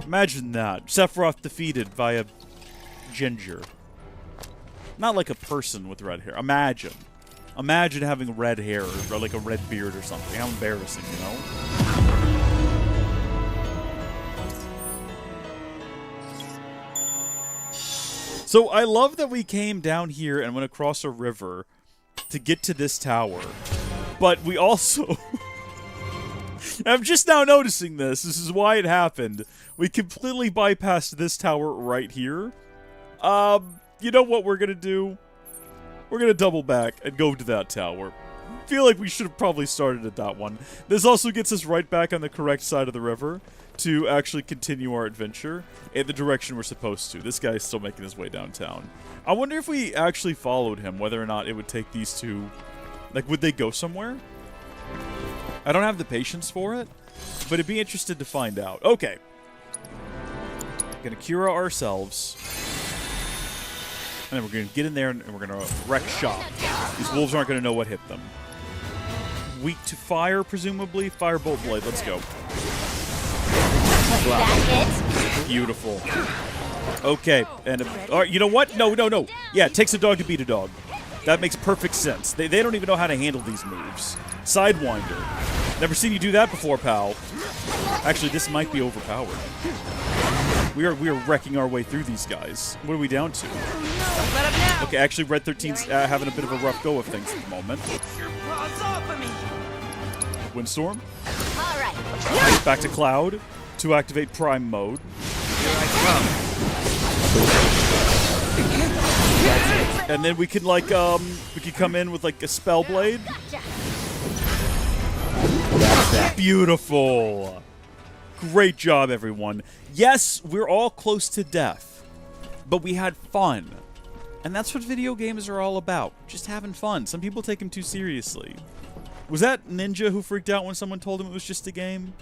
Imagine that. Sephiroth defeated via ginger. Not like a person with red hair. Imagine. Imagine having red hair or like a red beard or something. How embarrassing, you know? So I love that we came down here and went across a river to get to this tower. But we also... I'm just now noticing this. This is why it happened. We completely bypassed this tower right here. You know what we're gonna do? We're gonna double back and go to that tower. Feel like we should have probably started at that one. This also gets us right back on the correct side of the river to actually continue our adventure in the direction we're supposed to. This guy is still making his way downtown. I wonder if we actually followed him, whether or not it would take these two... Like, would they go somewhere? I don't have the patience for it, but I'd be interested to find out. Okay. Gonna cure ourselves. And then we're gonna get in there and we're gonna wreck shop. These wolves aren't gonna know what hit them. Weak to fire, presumably. Firebolt blade, let's go. Beautiful. Okay, and alright, you know what? No. Yeah, it takes a dog to beat a dog. That makes perfect sense. They don't even know how to handle these moves. Sidewinder. Never seen you do that before, pal. Actually, this might be overpowered. We are wrecking our way through these guys. What are we down to? Okay, actually, Red 13's having a bit of a rough go of things at the moment. Windstorm. Back to Cloud to activate Prime mode. And then we can like we could come in with like a spell blade. Beautiful. Great job, everyone. Yes, we're all close to death, but we had fun. And that's what video games are all about. Just having fun. Some people take them too seriously. Was that Ninja who freaked out when someone told him it was just a game?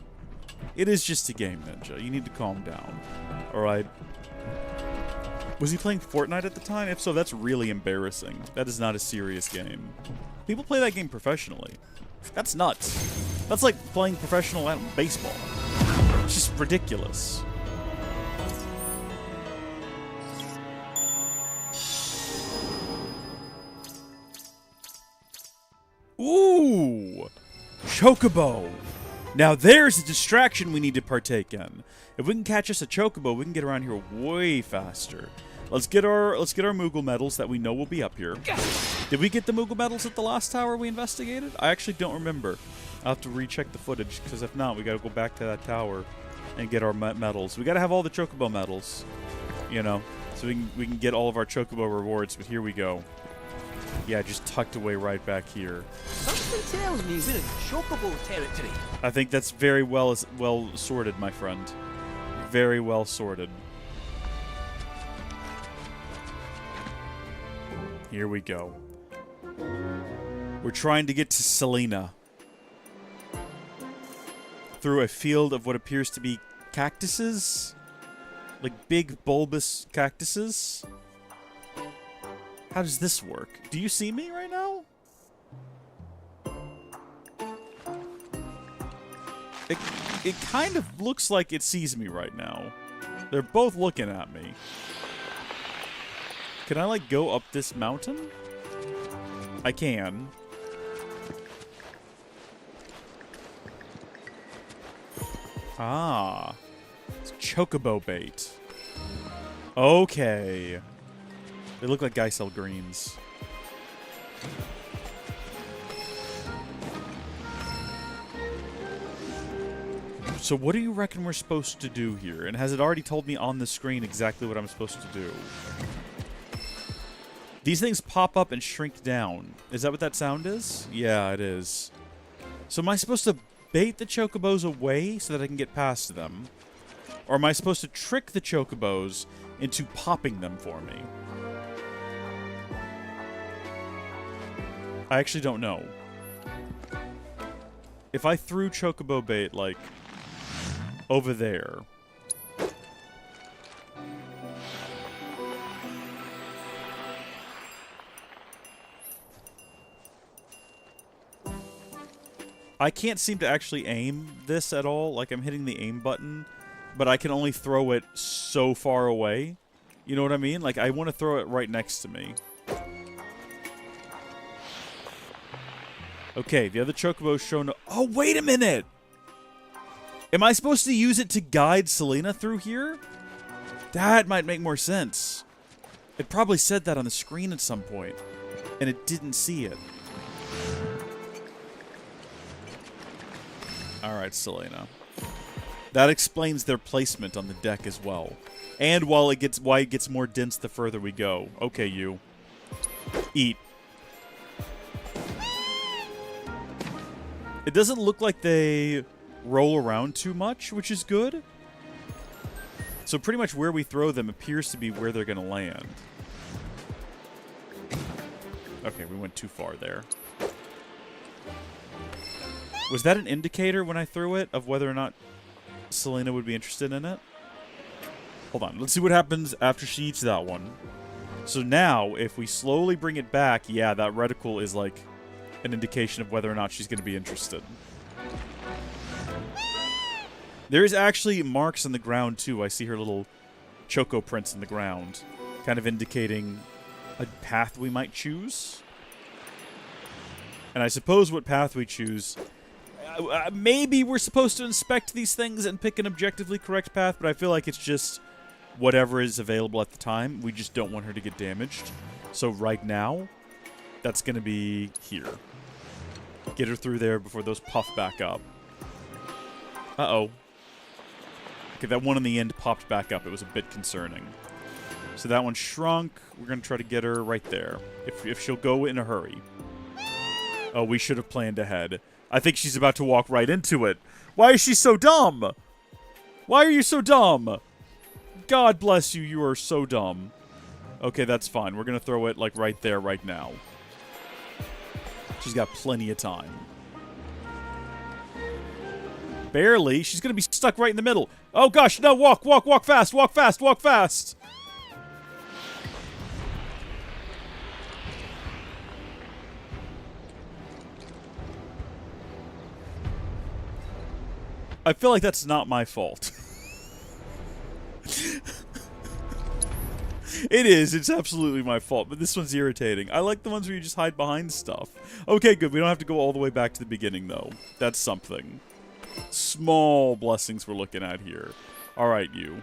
It is just a game, Ninja. You need to calm down. Alright. Was he playing Fortnite at the time? If so, that's really embarrassing. That is not a serious game. People play that game professionally. That's nuts. That's like playing professional baseball. It's just ridiculous. Ooh! Chocobo! Now there's a distraction we need to partake in. If we can catch us a Chocobo, we can get around here way faster. Let's get our Moogle medals that we know will be up here. Did we get the Moogle medals at the last tower we investigated? I actually don't remember. I'll have to recheck the footage, because if not, we gotta go back to that tower and get our medals. We gotta have all the Chocobo medals, you know, so we can get all of our Chocobo rewards. But here we go. Yeah, just tucked away right back here. Something tells me we're in Chocobo territory. I think that's very well sorted, my friend. Very well sorted. Here we go. We're trying to get to Selena. Through a field of what appears to be cactuses? Like big bulbous cactuses? How does this work? Do you see me right now? It kind of looks like it sees me right now. They're both looking at me. Can I, like, go up this mountain? I can. Ah. It's Chocobo bait. Okay. They look like Geisel greens. So what do you reckon we're supposed to do here? And has it already told me on the screen exactly what I'm supposed to do? These things pop up and shrink down. Is that what that sound is? Yeah, it is. So am I supposed to bait the Chocobos away so that I can get past them? Or am I supposed to trick the Chocobos into popping them for me? I actually don't know. If I threw Chocobo bait, like, over there... I can't seem to actually aim this at all. Like, I'm hitting the aim button, but I can only throw it so far away. You know what I mean? Like, I want to throw it right next to me. Okay, the other chocobo's shown... Oh, wait a minute! Am I supposed to use it to guide Selena through here? That might make more sense. It probably said that on the screen at some point, and it didn't see it. Alright, Selena. That explains their placement on the deck as well. And why it gets more dense the further we go. Okay, you. Eat. It doesn't look like they roll around too much, which is good. So pretty much where we throw them appears to be where they're going to land. Okay, we went too far there. Was that an indicator when I threw it of whether or not Selena would be interested in it? Hold on, let's see what happens after she eats that one. So now, if we slowly bring it back, yeah, that reticle is like an indication of whether or not she's going to be interested. There is actually marks on the ground, too. I see her little choco prints in the ground, kind of indicating a path we might choose. And I suppose what path we choose... maybe we're supposed to inspect these things and pick an objectively correct path, but I feel like it's just whatever is available at the time. We just don't want her to get damaged. So right now, that's going to be here. Get her through there before those puff back up. Uh-oh. Okay, that one in the end popped back up. It was a bit concerning. So that one shrunk. We're going to try to get her right there. If she'll go in a hurry. Oh, we should have planned ahead. I think she's about to walk right into it. Why is she so dumb? Why are you so dumb? God bless you, you are so dumb. Okay, that's fine. We're going to throw it, like, right there, right now. She's got plenty of time. Barely. She's going to be stuck right in the middle. Oh, gosh, no, walk fast, walk fast, walk fast. I feel like that's not my fault. It is. It's absolutely my fault, but this one's irritating. I like the ones where you just hide behind stuff. Okay, good. We don't have to go all the way back to the beginning, though. That's something. Small blessings we're looking at here. All right, you.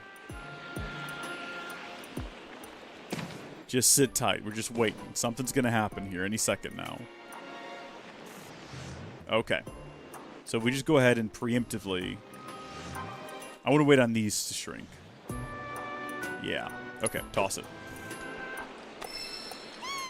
Just sit tight. We're just waiting. Something's going to happen here any second now. Okay. So if we just go ahead and preemptively... I want to wait on these to shrink. Yeah. Okay, toss it.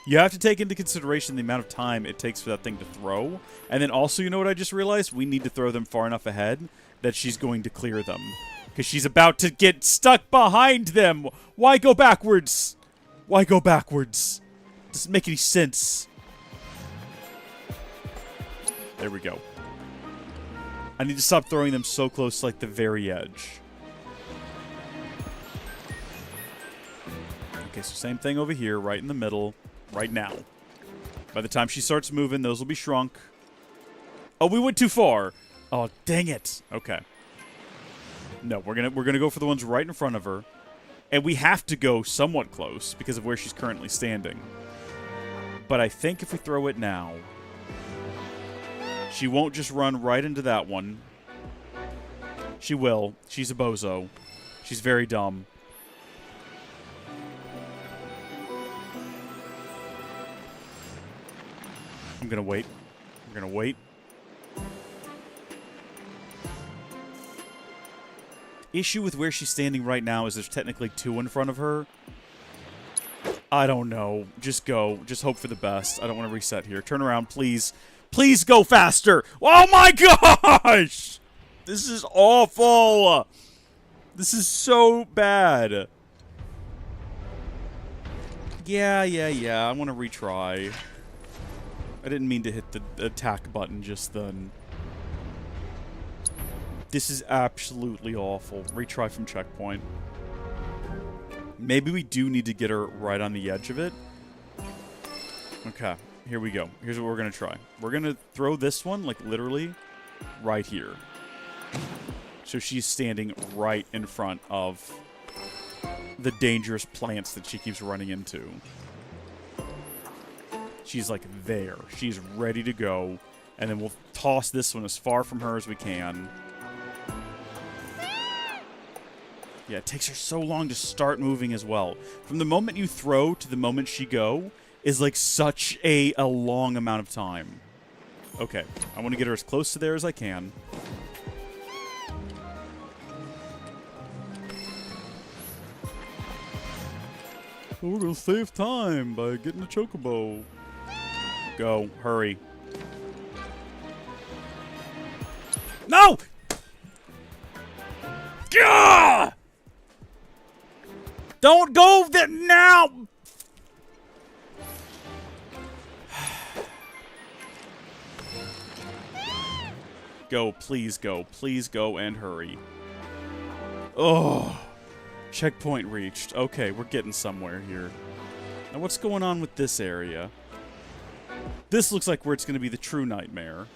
You have to take into consideration the amount of time it takes for that thing to throw. And then also, you know what I just realized? We need to throw them far enough ahead that she's going to clear them. Because she's about to get stuck behind them! Why go backwards? Why go backwards? Doesn't make any sense. There we go. I need to stop throwing them so close to, like, the very edge. Okay, so same thing over here, right in the middle, right now. By the time she starts moving, those will be shrunk. Oh, we went too far. Oh, dang it. Okay. No, we're gonna go for the ones right in front of her. And we have to go somewhat close because of where she's currently standing. But I think if we throw it now, she won't just run right into that one. She will. She's a bozo. She's very dumb. I'm gonna wait. I'm gonna wait. Issue with where she's standing right now is there's technically two in front of her. I don't know. Just go. Just hope for the best. I don't want to reset here. Turn around, please. Please go faster! Oh my gosh! This is awful! This is so bad. Yeah. I want to retry. I didn't mean to hit the attack button just then. This is absolutely awful. Retry from checkpoint. Maybe we do need to get her right on the edge of it. Okay, here we go. Here's what we're going to try. We're going to throw this one, like, literally right here. So she's standing right in front of the dangerous plants that she keeps running into. She's, like, there. She's ready to go. And then we'll toss this one as far from her as we can. Yeah, it takes her so long to start moving as well. From the moment you throw to the moment she go is like such a long amount of time. Okay, I want to get her as close to there as I can. We're gonna save time by getting a chocobo. Go, hurry. No! Gah! Don't go there now! Go, please go. Please go and hurry. Oh. Checkpoint reached. Okay, we're getting somewhere here. Now what's going on with this area? This looks like where it's going to be the true nightmare.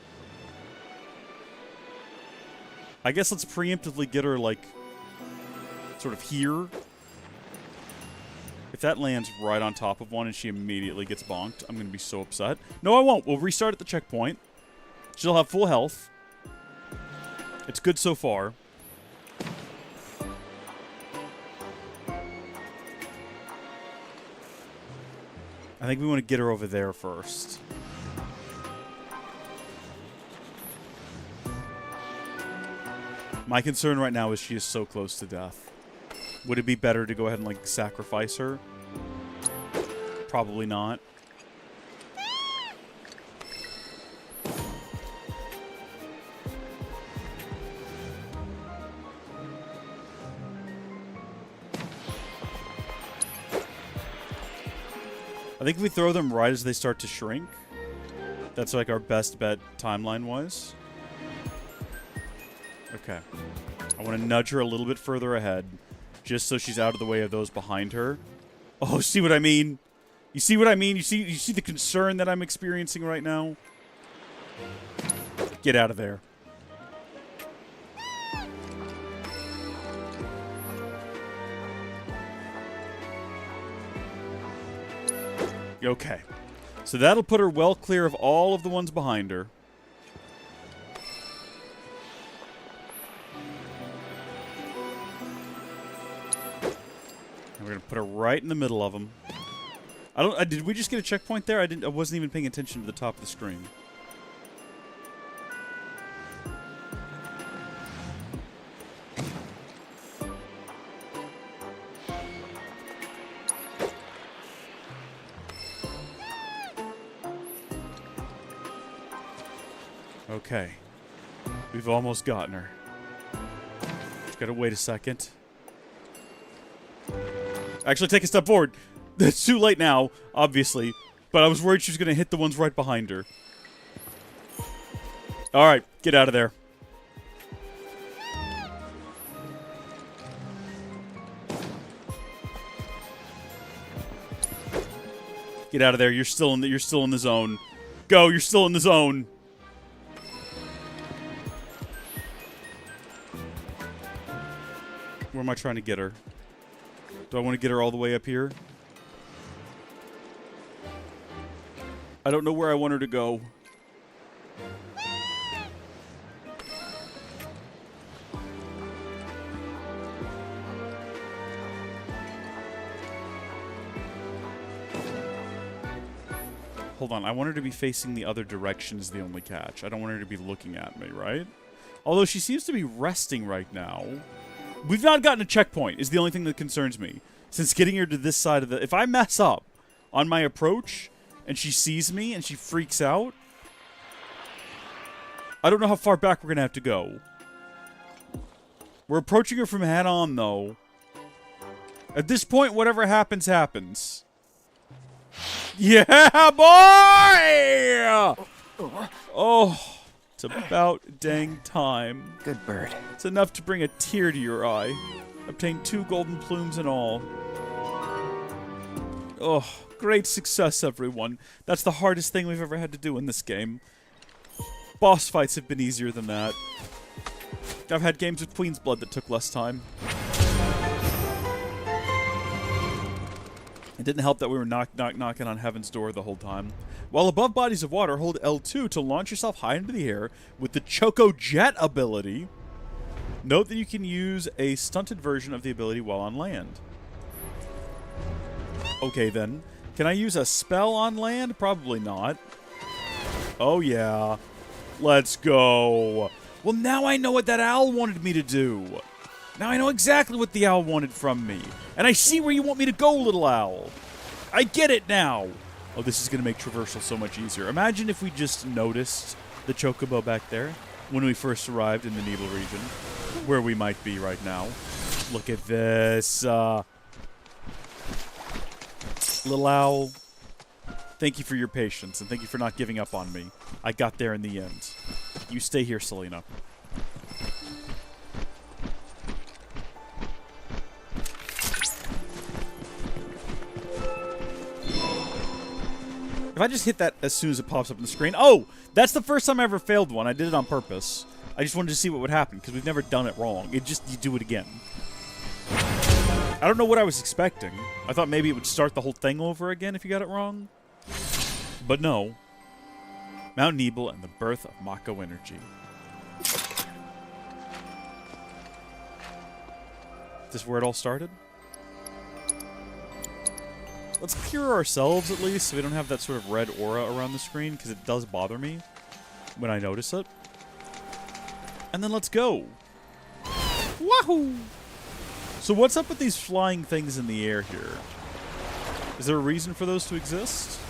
I guess let's preemptively get her, like, sort of here. If that lands right on top of one and she immediately gets bonked, I'm going to be so upset. No, I won't. We'll restart at the checkpoint. She'll have full health. It's good so far. I think we want to get her over there first. My concern right now is she is so close to death. Would it be better to go ahead and, like, sacrifice her? Probably not. I think if we throw them right as they start to shrink, that's like our best bet timeline-wise. Okay. I want to nudge her a little bit further ahead, just so she's out of the way of those behind her. Oh, see what I mean? You see what I mean? You see the concern that I'm experiencing right now? Get out of there. Okay. So that'll put her well clear of all of the ones behind her. And we're going to put her right in the middle of them. Did we just get a checkpoint there? I wasn't even paying attention to the top of the screen. Okay. We've almost gotten her. Just gotta wait a second. Actually, take a step forward. It's too late now, obviously. But I was worried she was gonna hit the ones right behind her. Alright, get out of there. Get out of there. You're still in the zone. Go, you're still in the zone. Where am I trying to get her? Do I want to get her all the way up here? I don't know where I want her to go. Hold on, I want her to be facing the other direction is the only catch. I don't want her to be looking at me, right? Although she seems to be resting right now. We've not gotten a checkpoint, is the only thing that concerns me. Since getting her to this side of the... If I mess up on my approach, and she sees me, and she freaks out, I don't know how far back we're going to have to go. We're approaching her from head-on, though. At this point, whatever happens, happens. Yeah, boy! Oh... It's about dang time. Good bird. It's enough to bring a tear to your eye. Obtained 2 golden plumes in all. Oh, great success, everyone. That's the hardest thing we've ever had to do in this game. Boss fights have been easier than that. I've had games with Queen's Blood that took less time. It didn't help that we were knocking on heaven's door the whole time. While above bodies of water, hold L2 to launch yourself high into the air with the Choco Jet ability. Note that you can use a stunted version of the ability while on land. Okay, then. Can I use a spell on land? Probably not. Oh, yeah. Let's go. Well, now I know what that owl wanted me to do. Now I know exactly what the owl wanted from me. And I see where you want me to go, little owl. I get it now. Oh, this is going to make traversal so much easier. Imagine if we just noticed the chocobo back there when we first arrived in the Needle region, where we might be right now. Look at this. Little owl, thank you for your patience, and thank you for not giving up on me. I got there in the end. You stay here, Selena. If I just hit that as soon as it pops up on the screen... Oh! That's the first time I ever failed one. I did it on purpose. I just wanted to see what would happen, because we've never done it wrong. You do it again. I don't know what I was expecting. I thought maybe it would start the whole thing over again if you got it wrong. But no. Mount Nebel and the birth of Mako energy. Is this where it all started? Let's clear ourselves at least so we don't have that sort of red aura around the screen, because it does bother me when I notice it. And then let's go. Wahoo! So what's up with these flying things in the air here? Is there a reason for those to exist?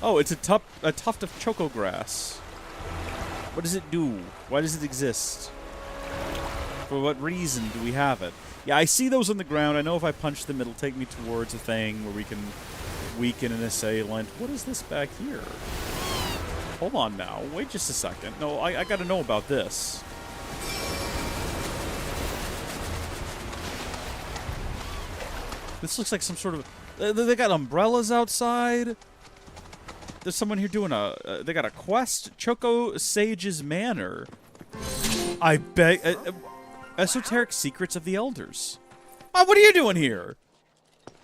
Oh, it's a tuft of choco grass. What does it do? Why does it exist? For what reason do we have it? Yeah, I see those on the ground. I know if I punch them, it'll take me towards a thing where we can weaken an assailant. What is this back here? Hold on now. Wait just a second. No, I gotta know about this. This looks like some sort of... They got umbrellas outside. There's someone here doing a... they got a quest. Choco Sage's Manor. I beg... Esoteric Secrets of the Elders. Oh, what are you doing here?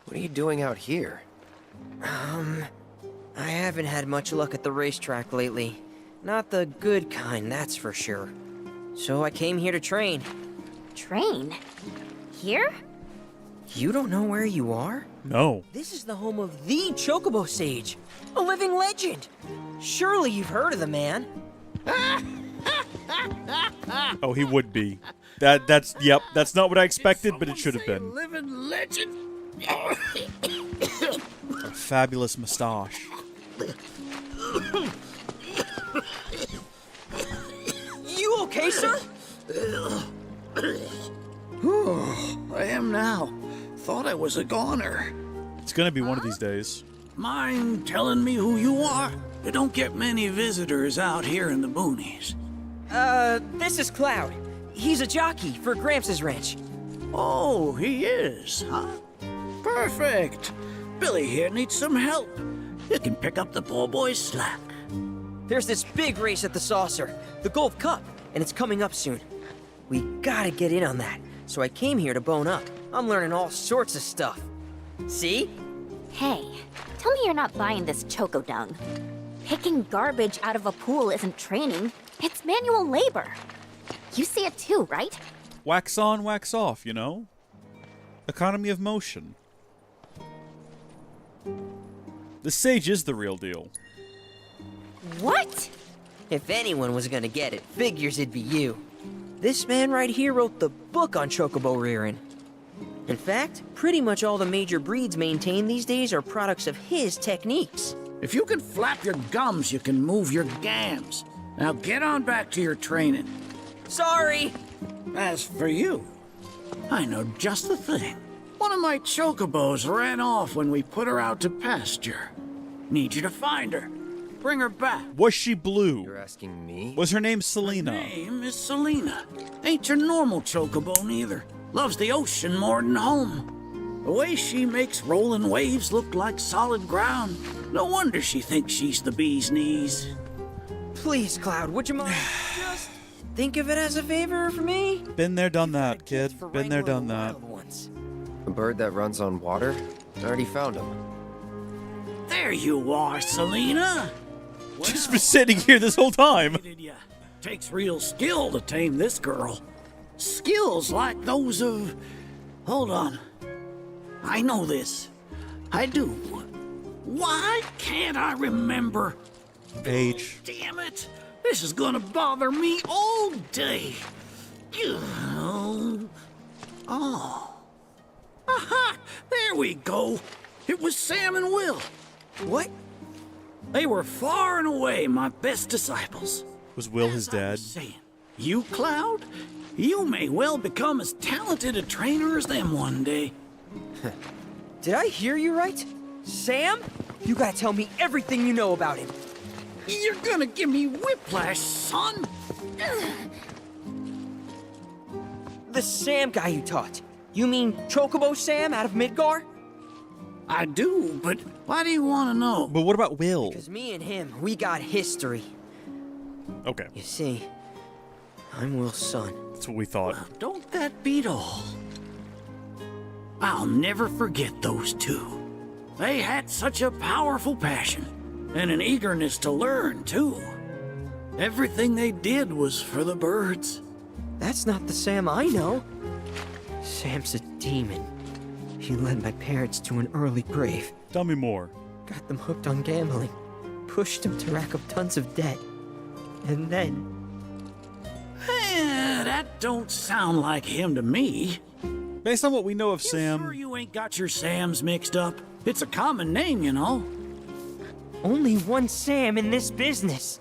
What are you doing out here? I haven't had much luck at the racetrack lately. Not the good kind, that's for sure. So I came here to train. Train? Here? You don't know where you are? No. This is the home of the Chocobo Sage, a living legend. Surely you've heard of the man. Oh, he would be. That's not what I expected, but it should have been. Living legend. A fabulous mustache. You okay, sir? I am now. Thought I was a goner. It's gonna be one of these days. Mind telling me who you are? You don't get many visitors out here in the boonies. This is Cloud. He's a jockey for Gramps' ranch. Oh, he is, huh? Perfect. Billy here needs some help. You can pick up the poor boy's slack. There's this big race at the Saucer, the Gold Cup, and it's coming up soon. We gotta get in on that, so I came here to bone up. I'm learning all sorts of stuff. See? Hey, tell me you're not buying this choco dung. Picking garbage out of a pool isn't training, it's manual labor. You see it too, right? Wax on, wax off, you know? Economy of motion. The Sage is the real deal. What? If anyone was gonna get it, figures it'd be you. This man right here wrote the book on chocobo rearing. In fact, pretty much all the major breeds maintained these days are products of his techniques. If you can flap your gums, you can move your gams. Now get on back to your training. Sorry! As for you, I know just the thing. One of my chocobos ran off when we put her out to pasture. Need you to find her. Bring her back. Was she blue? You're asking me? Was her name Selena? Her name is Selena. Ain't your normal chocobo neither. Loves the ocean more than home. The way she makes rolling waves look like solid ground. No wonder she thinks she's the bee's knees. Please, Cloud, would you mind just think of it as a favor for me? Been there, done that, kid. Been there, done that. Once. A bird that runs on water? I already found him. There you are, Selena. Just been sitting here this whole time. Takes real skill to tame this girl. Skills like those of... Hold on. I know this. I do. Why can't I remember? Age. Damn it. This is gonna bother me all day. Oh. Aha! There we go. It was Sam and Will. What? They were far and away my best disciples. Was Will his dad? You, Cloud, you may well become as talented a trainer as them one day. Did I hear you right? Sam? You gotta tell me everything you know about him. You're gonna give me whiplash, son. The Sam guy you taught. You mean Chocobo Sam out of Midgar? I do, but why do you want to know? But what about Will? Because me and him, we got history. Okay. You see, I'm Will's son. That's what we thought. Well, don't that beat all? I'll never forget those two. They had such a powerful passion, and an eagerness to learn, too. Everything they did was for the birds. That's not the Sam I know. Sam's a demon. He led my parents to an early grave. Tell me more. Got them hooked on gambling. Pushed them to rack up tons of debt. And then... That don't sound like him to me. Based on what we know of Sam... Sure you ain't got your Sams mixed up? It's a common name, you know. Only one Sam in this business.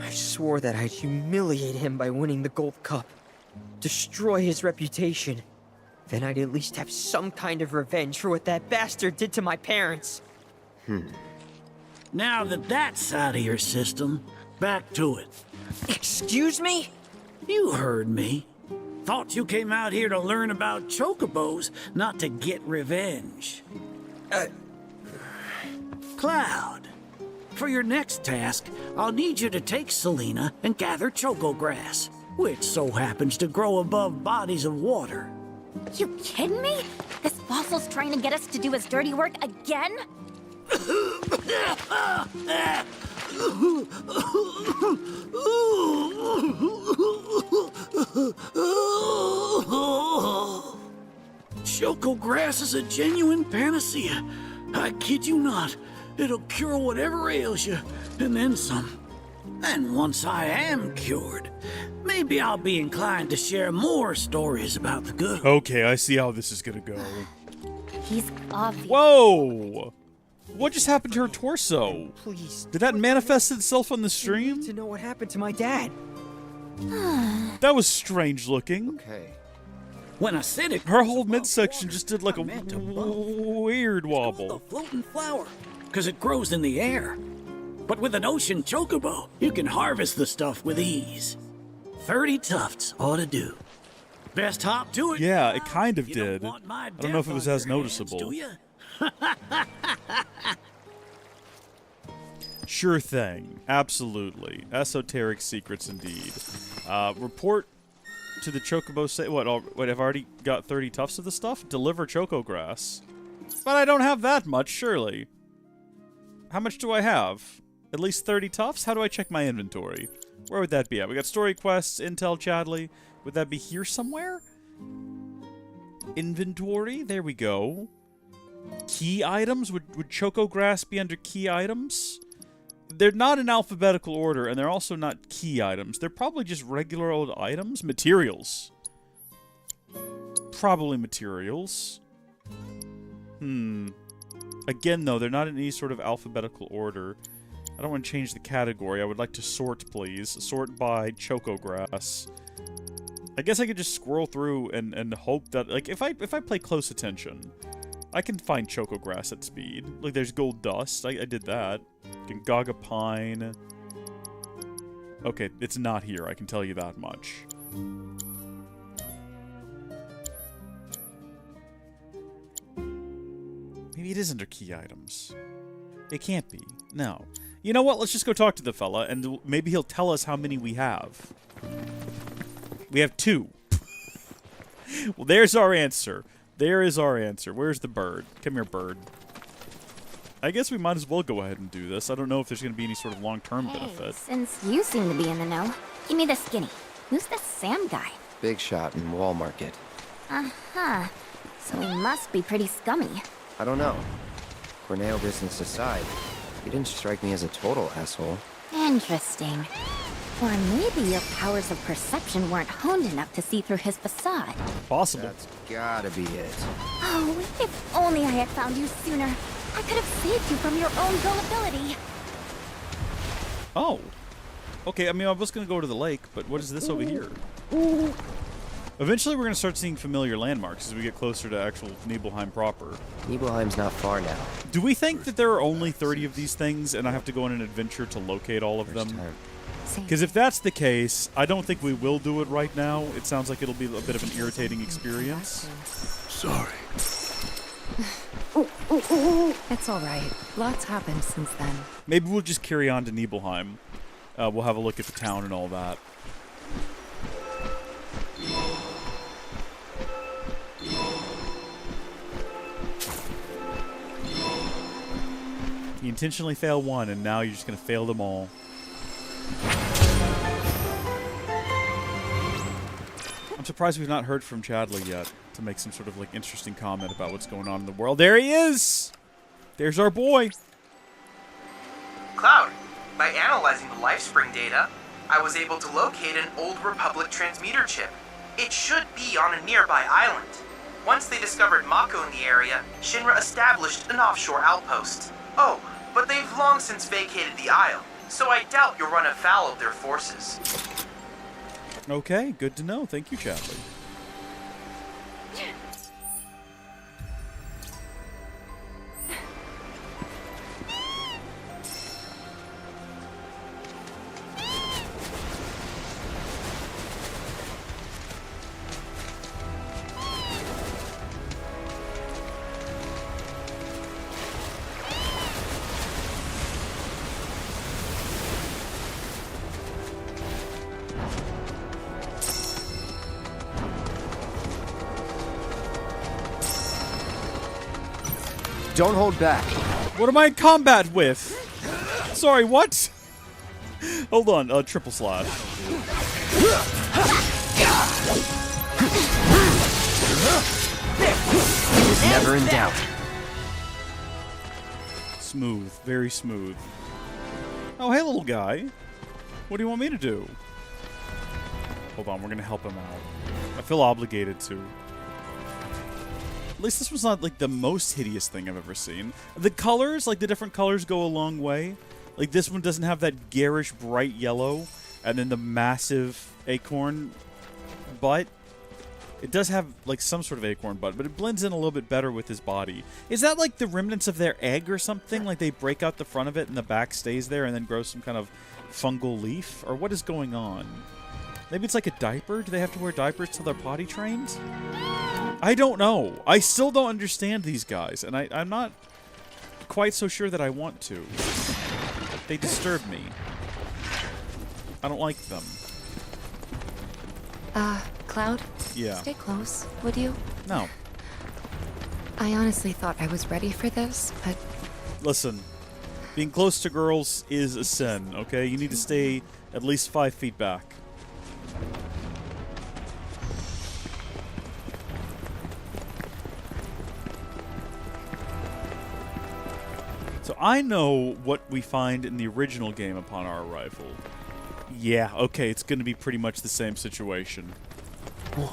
I swore that I'd humiliate him by winning the Gold Cup. Destroy his reputation. Then I'd at least have some kind of revenge for what that bastard did to my parents. Now that that's out of your system, back to it. Excuse me? You heard me. Thought you came out here to learn about chocobos, not to get revenge. Cloud, for your next task, I'll need you to take Selena and gather choco grass, which so happens to grow above bodies of water. You kidding me? This fossil's trying to get us to do his dirty work again? Choco grass is a genuine panacea. I kid you not. It'll cure whatever ails you, and then some. And once I am cured, maybe I'll be inclined to share more stories about the good. Okay, I see how this is gonna go. He's obvious. Whoa! What just happened to her torso? Please. Did that manifest itself on the I stream? need to know what happened to my dad. That was strange looking. Okay. When I said it, Her whole midsection just did like a weird wobble. the floating flower, because it grows in the air. But with an ocean chocobo, you can harvest the stuff with ease. 30 tufts ought to do. Best hop to it. Yeah, it kind of You did. don't want my I don't know if it was death on as your hands, noticeable. do ya? Sure thing. Absolutely. Esoteric secrets indeed. Report to the chocobo say what? I've already got 30 tufts of the stuff? Deliver choco grass. But I don't have that much, surely. How much do I have? At least 30 tufts? How do I check my inventory? Where would that be at? We got story quests, intel, Chadley. Would that be here somewhere? Inventory? There we go. Key items? Would choco grass be under key items? They're not in alphabetical order, and they're also not key items. They're probably just regular old items. Materials. Probably materials. Again, though, they're not in any sort of alphabetical order. I don't want to change the category. I would like to sort, please. Sort by choco grass. I guess I could just scroll through and hope that, like, if I play close attention, I can find choco grass at speed. Like, there's gold dust. I did that. Gaga pine. Okay, it's not here. I can tell you that much. Maybe it is under key items. It can't be. No. You know what? Let's just go talk to the fella, and maybe he'll tell us how many we have. We have 2. Well, there's our answer. There is our answer. Where's the bird? Come here, bird. I guess we might as well go ahead and do this. I don't know if there's going to be any sort of long-term benefit. Since you seem to be in the know, give me the skinny. Who's this Sam guy? Big shot in Wall Market. Uh-huh. So he must be pretty scummy. I don't know. Corneo business aside, he didn't strike me as a total asshole. Interesting. Or maybe your powers of perception weren't honed enough to see through his facade. Possible. That's gotta be it. Oh, if only I had found you sooner. I could have saved you from your own gullibility. Oh. Okay, I mean, I was going to go to the lake, but what is this over here? Eventually, we're going to start seeing familiar landmarks as we get closer to actual Nibelheim proper. Nibelheim's not far now. Do we think that there are only 30 of these things, and I have to go on an adventure to locate all of them? Because if that's the case, I don't think we will do it right now. It sounds like it'll be a bit of an irritating experience. Sorry. It's all right. Lots happened since then. Maybe we'll just carry on to Nibelheim. We'll have a look at the town and all that. You intentionally fail one, and now you're just going to fail them all. I'm surprised we've not heard from Chadley yet to make some sort of like interesting comment about what's going on in the world. There he is! There's our boy! Cloud, by analyzing the LifeSpring data, I was able to locate an old Republic transmitter chip. It should be on a nearby island. Once they discovered Mako in the area, Shinra established an offshore outpost. Oh, but they've long since vacated the Isle, so I doubt you'll run afoul of their forces. Okay, good to know. Thank you, Chadley. Don't hold back. What am I in combat with? Sorry, what? Hold on, triple slash. Never in doubt. Smooth, very smooth. Oh, hey, little guy. What do you want me to do? Hold on, we're gonna help him out. I feel obligated to. At least this was not, like, the most hideous thing I've ever seen. The colors, like, the different colors go a long way. Like, this one doesn't have that garish, bright yellow, and then the massive acorn butt. It does have, like, some sort of acorn butt, but it blends in a little bit better with his body. Is that, like, the remnants of their egg or something? Like, they break out the front of it and the back stays there and then grows some kind of fungal leaf? Or what is going on? Maybe it's like a diaper? Do they have to wear diapers till they're potty trained? I don't know. I still don't understand these guys, and I'm not quite so sure that I want to. They disturb me. I don't like them. Cloud? Yeah. Stay close, would you? No. I honestly thought I was ready for this, but... Listen, being close to girls is a sin, okay? You need to stay at least 5 feet back. So I know what we find in the original game upon our arrival. Yeah, okay, it's going to be pretty much the same situation.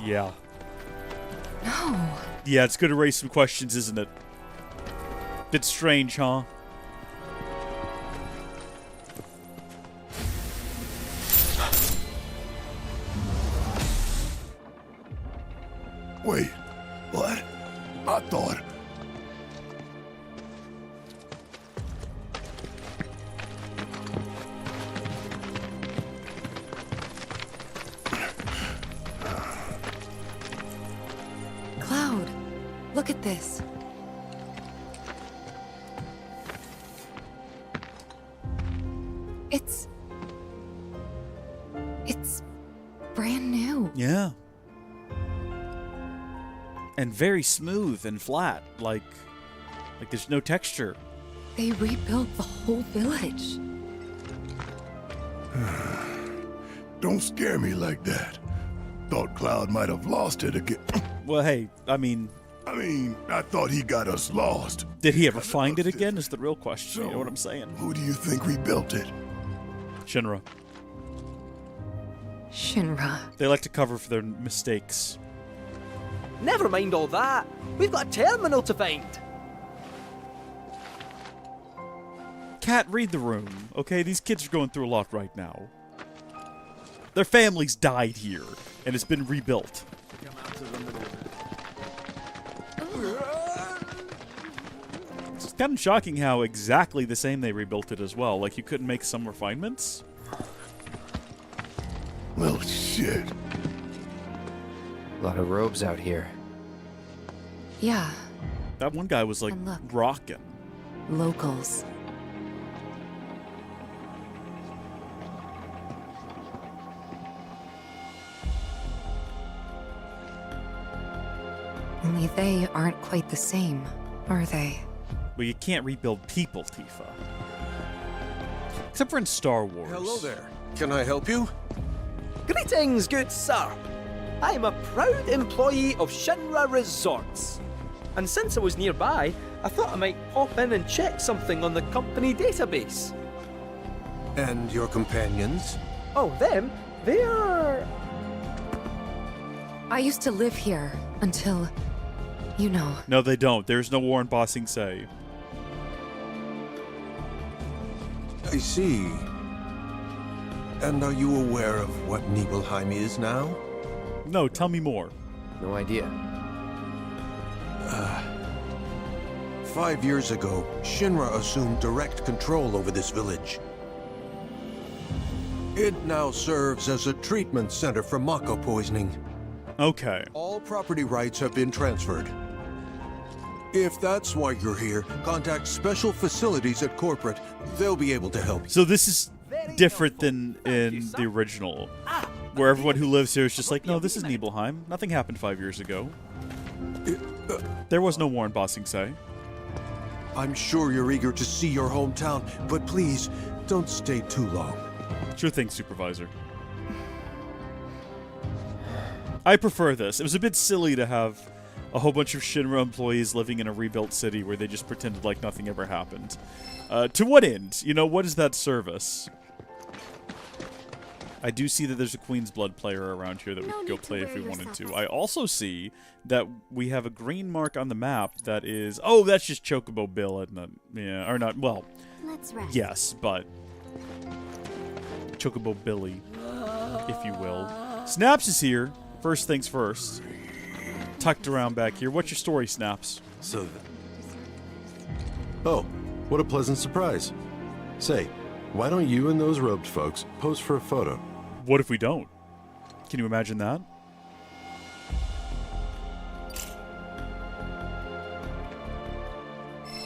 Yeah. No. Yeah, it's going to raise some questions, isn't it? Bit strange, huh? Wait, what? I thought... Cloud, look at this. It's brand new. Yeah. And very smooth and flat, like there's no texture. They rebuilt the whole village. Don't scare me like that. Thought Cloud might have lost it again. Well, hey, I mean, I thought he got us lost. Did he ever find it again is the real question, you know what I'm saying? Who do you think rebuilt it? Shinra. Shinra. They like to cover for their mistakes. Never mind all that. We've got a terminal to find. Cat, read the room, okay? These kids are going through a lot right now. Their families died here, and it's been rebuilt. It's kind of shocking how exactly the same they rebuilt it as well. Like, you couldn't make some refinements? Well, shit. A lot of robes out here. Yeah. That one guy was like rocking. Locals. Only they aren't quite the same, are they? But you can't rebuild people, Tifa. Except for in Star Wars. Hello there. Can I help you? Greetings, good sir. I am a proud employee of Shinra Resorts. And since I was nearby, I thought I might pop in and check something on the company database. And your companions? Oh, them? They are... I used to live here until, you know. No, they don't. There's no war in Ba Sing Se. I see. And are you aware of what Nibelheim is now? No, tell me more. No idea. 5 years ago, Shinra assumed direct control over this village. It now serves as a treatment center for Mako poisoning. Okay. All property rights have been transferred. If that's why you're here, contact Special Facilities at corporate. They'll be able to help you. So this is different than in the original, where everyone who lives here is just like, no, this is Nibelheim. Nothing happened 5 years ago. There was no war in Ba Sing Se. I'm sure you're eager to see your hometown, but please, don't stay too long. Sure thing, Supervisor. I prefer this. It was a bit silly to have a whole bunch of Shinra employees living in a rebuilt city where they just pretended like nothing ever happened. To what end? You know, what is that service? I do see that there's a Queen's Blood player around here that we could go play if we wanted to. I also see that we have a green mark on the map that is... Oh, that's just Chocobo Bill, isn't it? Yeah, or not. Well, Let's rest. yes, but... Chocobo Billy, if you will. Snaps is here. First things first. Tucked around back here. What's your story, Snaps? Oh, what a pleasant surprise. Say, why don't you and those robed folks pose for a photo? What if we don't? Can you imagine that?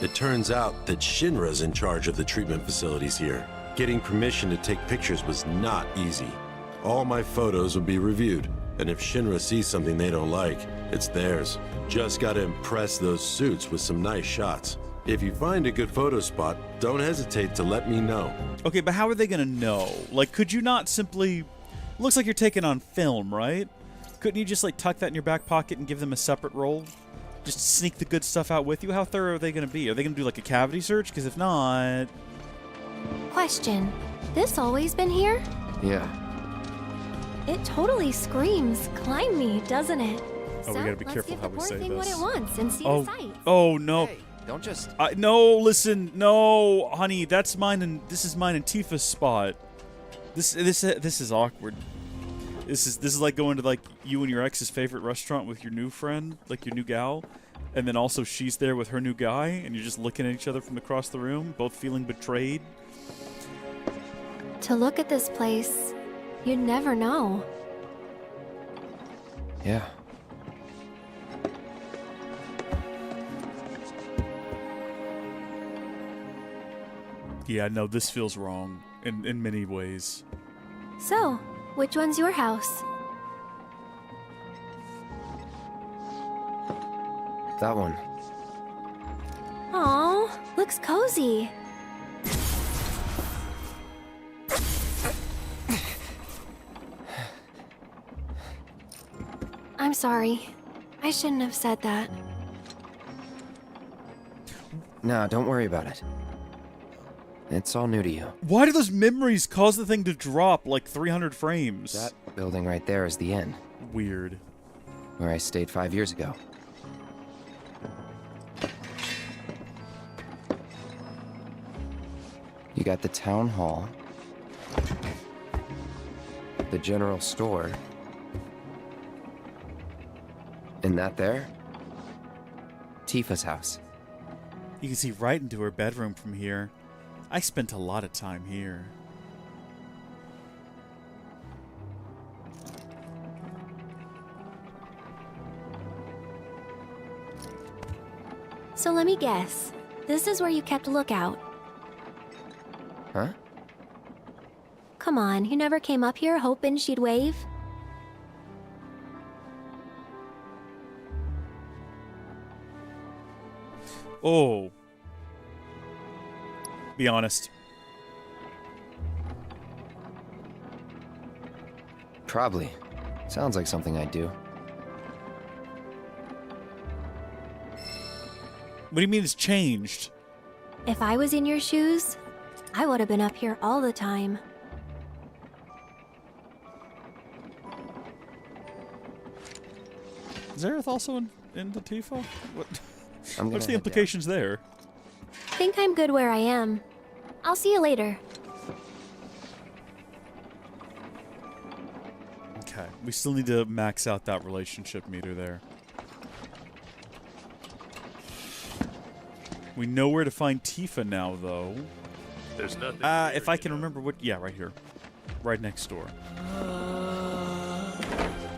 It turns out that Shinra's in charge of the treatment facilities here. Getting permission to take pictures was not easy. All my photos will be reviewed, and if Shinra sees something they don't like, it's theirs. Just gotta impress those suits with some nice shots. If you find a good photo spot, don't hesitate to let me know. Okay, but how are they gonna know? Like, could you not simply... Looks like you're taking on film, right? Couldn't you just, like, tuck that in your back pocket and give them a separate roll? Just sneak the good stuff out with you? How thorough are they gonna be? Are they gonna do, like, a cavity search? Because if not... Question. This always been here? Yeah. It totally screams climb me, doesn't it? Oh, we gotta be let's careful give how the we poor say thing what this. it wants and see Oh, the sights. oh no. Hey, don't just... No, listen, no, honey, that's mine and this is mine and Tifa's spot. This is awkward. This is like going to like you and your ex's favorite restaurant with your new friend, like your new gal, and then also she's there with her new guy, and you're just looking at each other from across the room, both feeling betrayed. To look at this place, you'd never know. Yeah. Yeah, no, this feels wrong in many ways. So, which one's your house? That one. Aw, looks cozy. I'm sorry. I shouldn't have said that. No, don't worry about it. It's all new to you. Why do those memories cause the thing to drop like 300 frames? That building right there is the inn. Weird. Where I stayed 5 years ago. You got the town hall, the general store, and that there, Tifa's house. You can see right into her bedroom from here. I spent a lot of time here. So let me guess. This is where you kept a lookout. Huh? Come on, you never came up here hoping she'd wave? Oh. Be honest. Probably. Sounds like something I'd do. What do you mean it's changed? If I was in your shoes, I would have been up here all the time. Is Aerith also in the Tifa? What? What's the head implications there? Think I'm good where I am. I'll see you later. Okay, we still need to max out that relationship meter there. We know where to find Tifa now, though. There's nothing. If I can remember what... Yeah, right here. Right next door.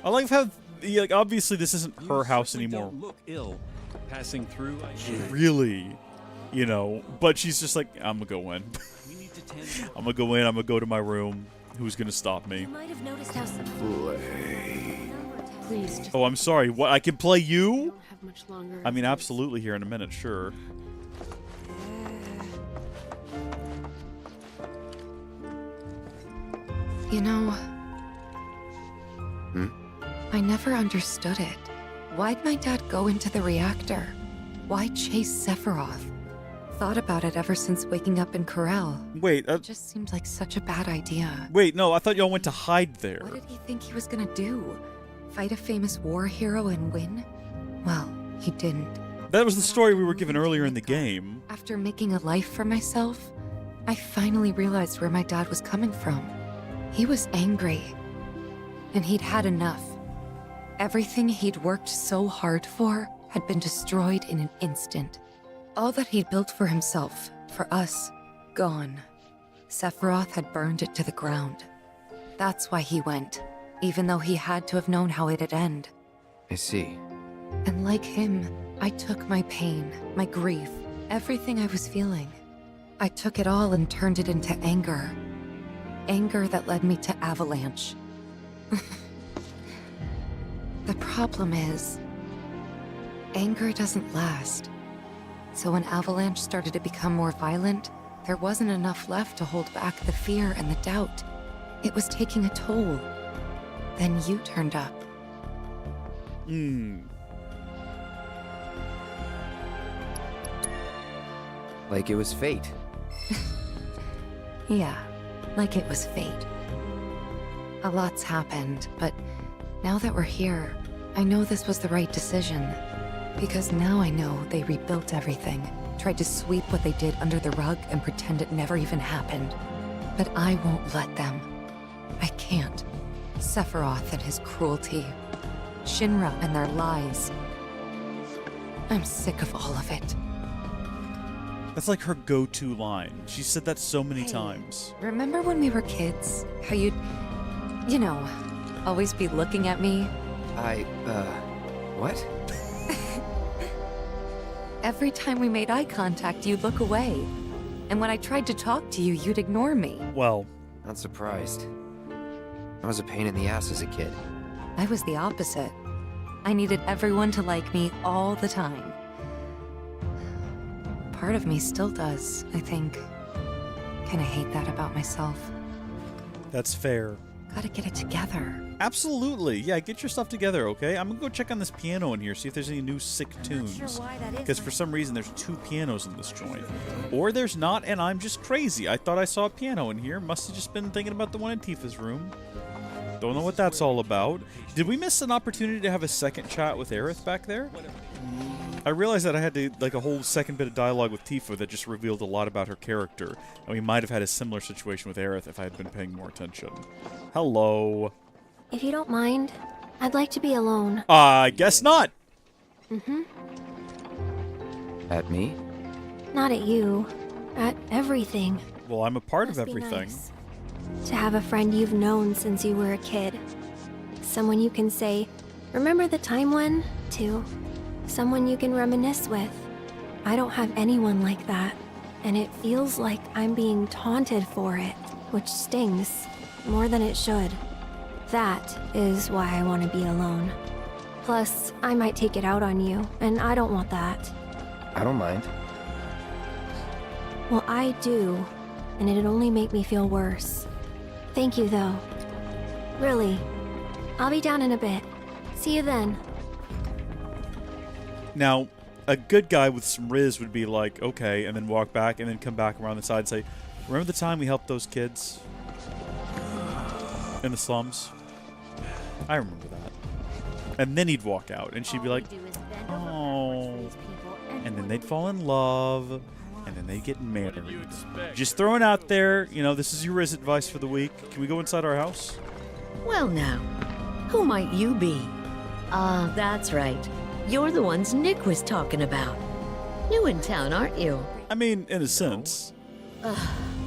I like how... Yeah, like, obviously, this isn't her house anymore. Don't look ill. Passing through, Really? You know, but she's just like, I'm gonna go in. I'm gonna go in, I'm gonna go to my room. Who's gonna stop me? You might have noticed how Please, just Oh, I'm sorry. What? I can play you? have much longer. I mean, absolutely here in a minute, sure. You know, I never understood it. Why'd my dad go into the reactor? Why chase Sephiroth? Thought about it ever since waking up in Corel. Wait, It just seemed like such a bad idea. wait, no, I thought y'all went to hide there. What did he think he was gonna do? Fight a famous war hero and win? Well, he didn't. That was the story we were given earlier in the game. After making a life for myself, I finally realized where my dad was coming from. He was angry. And he'd had enough. Everything he'd worked so hard for had been destroyed in an instant. All that he'd built for himself, for us, gone. Sephiroth had burned it to the ground. That's why he went, even though he had to have known how it'd end. I see. And like him, I took my pain, my grief, everything I was feeling. I took it all and turned it into anger. Anger that led me to Avalanche. The problem is, anger doesn't last. So when Avalanche started to become more violent, there wasn't enough left to hold back the fear and the doubt. It was taking a toll. Then you turned up. Like it was fate. Yeah, like it was fate. A lot's happened, but now that we're here, I know this was the right decision. Because now I know they rebuilt everything, tried to sweep what they did under the rug and pretend it never even happened. But I won't let them. I can't. Sephiroth and his cruelty. Shinra and their lies. I'm sick of all of it. That's like her go-to line. She said that so many times. Remember when we were kids? How you'd, you know, always be looking at me? What? Every time we made eye contact, you'd look away. And when I tried to talk to you, you'd ignore me. Well, not surprised. I was a pain in the ass as a kid. I was the opposite. I needed everyone to like me all the time. Part of me still does, I think. Kinda hate that about myself. That's fair. Gotta get it together. Absolutely. Yeah, get your stuff together, okay? I'm gonna go check on this piano in here, see if there's any new sick tunes. Because for some reason there's 2 pianos in this joint. Or there's not, and I'm just crazy. I thought I saw a piano in here. Must have just been thinking about the one in Tifa's room. Don't know what that's all about. Did we miss an opportunity to have a second chat with Aerith back there? I realized that I had to, like, a whole second bit of dialogue with Tifa that just revealed a lot about her character. And we might have had a similar situation with Aerith if I had been paying more attention. Hello. If you don't mind, I'd like to be alone. I guess not. Mm-hmm. At me? Not at you. At everything. Well, I'm a part of Must be everything. nice to have a friend you've known since you were a kid. Someone you can say, remember the time when? To. Someone you can reminisce with. I don't have anyone like that. And it feels like I'm being taunted for it, which stings more than it should. That is why I want to be alone. Plus, I might take it out on you, and I don't want that. I don't mind. Well, I do, and it'd only make me feel worse. Thank you, though. Really. I'll be down in a bit. See you then. Now, a good guy with some riz would be like, okay, and then walk back, and then come back around the side and say, remember the time we helped those kids in the slums? I remember that. And then he'd walk out, and she'd be like, oh. And then they'd fall in love, and then they'd get married. Just throwing out there, you know, this is your riz advice for the week. Can we go inside our house? Well now, who might you be? Ah, that's right. You're the ones Nick was talking about. New in town, aren't you? I mean, in a sense.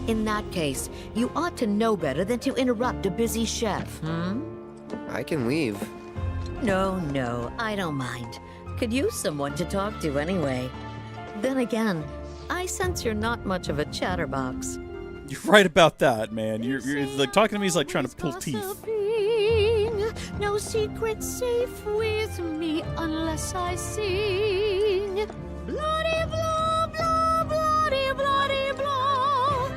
In that case, you ought to know better than to interrupt a busy chef, I can leave. No, I don't mind. Could use someone to talk to anyway. Then again, I sense you're not much of a chatterbox. You're right about that, man. You're like, talking to me is like trying to pull teeth. No secret safe with me unless I sing. Bloody blah, blah, bloody, bloody blah.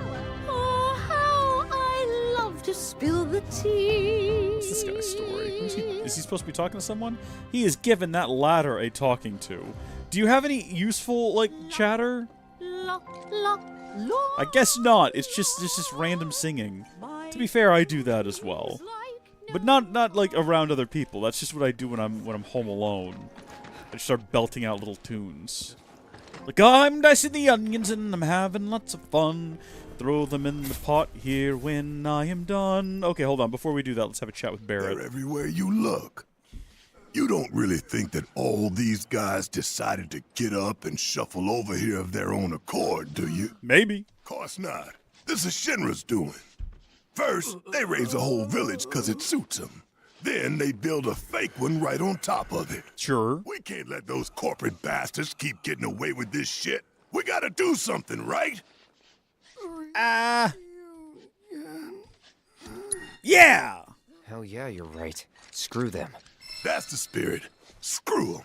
Oh, how I love to spill the tea. What's this guy's story? Is he supposed to be talking to someone? He is given that ladder a talking to. Do you have any useful, like, chatter? I guess not. It's just random singing. To be fair, I do that as well. But not like around other people. That's just what I do when I'm home alone. I just start belting out little tunes. Like, I'm dicing the onions and I'm having lots of fun. Throw them in the pot here when I am done. Okay, hold on. Before we do that, let's have a chat with Barrett. They're everywhere you look. You don't really think that all these guys decided to get up and shuffle over here of their own accord, do you? Maybe. Course not. This is Shinra's doing. First, they raise a whole village because it suits them. Then they build a fake one right on top of it. Sure. We can't let those corporate bastards keep getting away with this shit. We gotta do something, right? Yeah! Hell yeah, you're right. Screw them. That's the spirit. Screw them.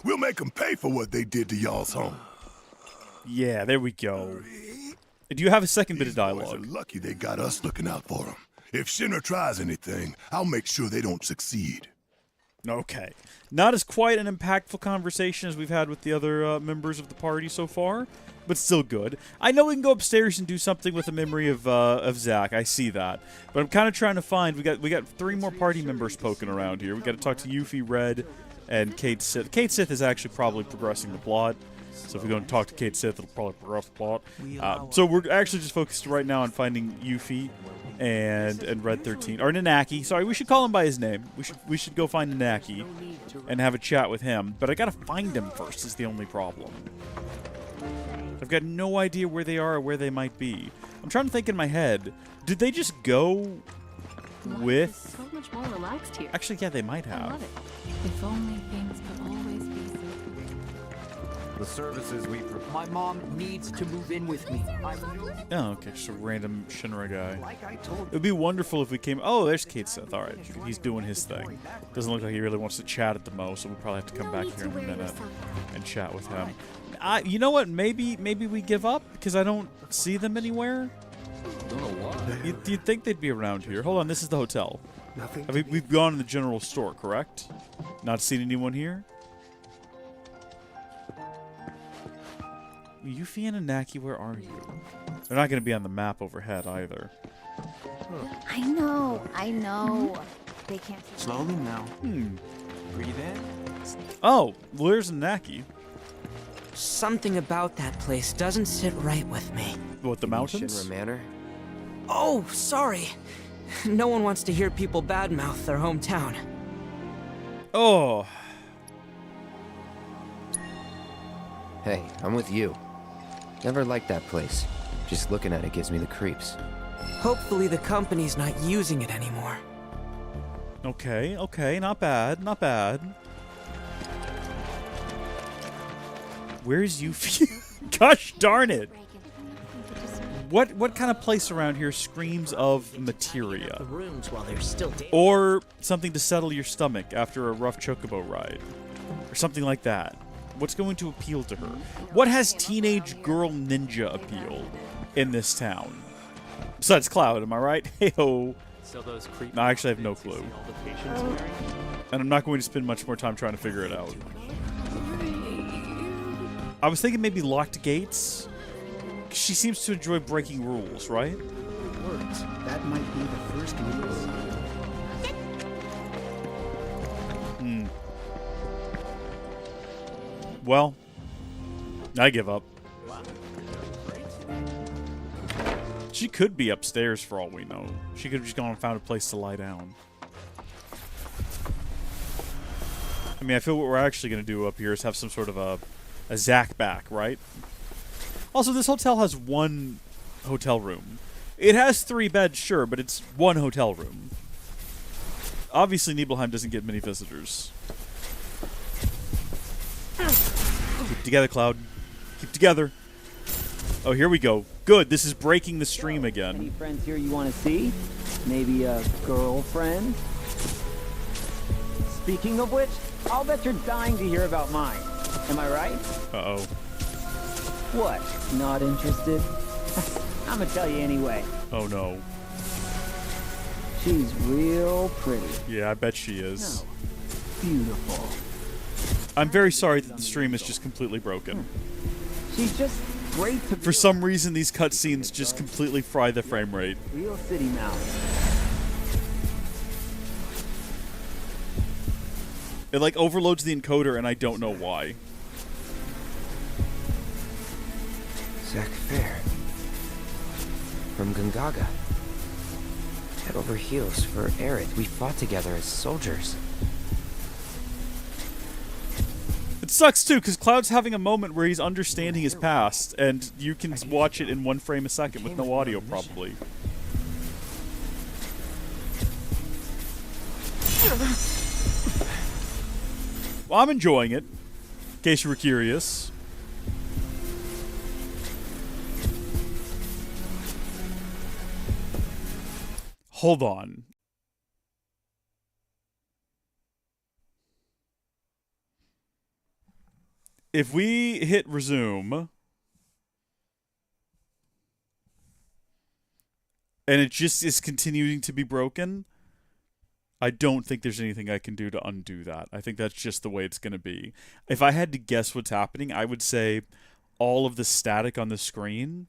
We'll make them pay for what they did to y'all's home. Yeah, there we go. Do you have a second bit of Boys dialogue? are lucky they got us looking out for them. If Shinra tries anything, I'll make sure they don't succeed. Okay. Not as quite an impactful conversation as we've had with the other members of the party so far, but still good. I know we can go upstairs and do something with the memory of Zack. I see that. But I'm kind of trying to find... We got 3 more party members poking around here. We got to talk to Yuffie, Red, and Cait Sith. Cait Sith is actually probably progressing the plot. So if we go and talk to Cait Sith, it'll probably progress the plot. So we're actually just focused right now on finding Yuffie and Red 13, or Nanaki. Sorry, we should call him by his name. We should go find Nanaki and have a chat with him. But I gotta find him first is the only problem. I've got no idea where they are or where they might be. I'm trying to think in my head. Did they just go with? So much more relaxed here. Actually, yeah, they might I have. love it. If only things could always be so. The services we provide. My mom needs to move in with me. Oh, okay, just a random Shinra guy. Like I told It would be wonderful if we came... Oh, there's Kate Seth. Alright, he's doing his thing. Doesn't look like he really wants to chat at the most, so we'll probably have to come back here in a minute and chat with him. You know what? Maybe we give up, because I don't see them anywhere. Don't know why. You'd think they'd be around here. Hold on, this is the hotel. Nothing. I mean, we've gone in the general store, correct? Not seen anyone here? Yuffie and Anaki, where are you? They're not going to be on the map overhead either. I know. They can't. Slowly now. Breathe in. Oh, well, there's Anaki. Something about that place doesn't sit right with me. What, the mountains? Shinra Manor? Oh, sorry. No one wants to hear people badmouth their hometown. Oh. Hey, I'm with you. Never liked that place. Just looking at it gives me the creeps. Hopefully the company's not using it anymore. Okay, not bad, not bad. Where's Yuffie? Gosh darn it! What kind of place around here screams of materia? Or something to settle your stomach after a rough chocobo ride? Or something like that. What's going to appeal to her? What has teenage girl ninja appeal in this town? Besides Cloud, am I right? Hey-ho. No, I actually have no clue. And I'm not going to spend much more time trying to figure it out. I was thinking maybe locked gates. She seems to enjoy breaking rules, right? Words. That might be the first rules. Well, I give up. She could be upstairs for all we know. She could have just gone and found a place to lie down. I mean, I feel what we're actually going to do up here is have some sort of a Zack back, right? Also, this hotel has one hotel room. It has 3 beds, sure, but it's one hotel room. Obviously, Nibelheim doesn't get many visitors. Keep together, Cloud. Keep together. Oh, here we go. Good, this is breaking the stream again. Any friends here you want to see? Maybe a girlfriend? Speaking of which, I'll bet you're dying to hear about mine. Am I right? Uh-oh. What? Not interested? I'm gonna tell you anyway. Oh, no. She's real pretty. Yeah, I bet she is. No. Beautiful. I'm very sorry that the stream is just completely broken. She's just great to For some reason, these cutscenes just completely fry the frame rate. real city mouse. It, like, overloads the encoder, and I don't know why. Zack Fair. From Gungaga. Head over heels for Aerith. We fought together as soldiers. It sucks, too, because Cloud's having a moment where he's understanding his past, and you can watch it in 1 frame a second with no audio, probably. Well, I'm enjoying it, in case you were curious. Hold on. If we hit resume, and it just is continuing to be broken, I don't think there's anything I can do to undo that. I think that's just the way it's going to be. If I had to guess what's happening, I would say all of the static on the screen,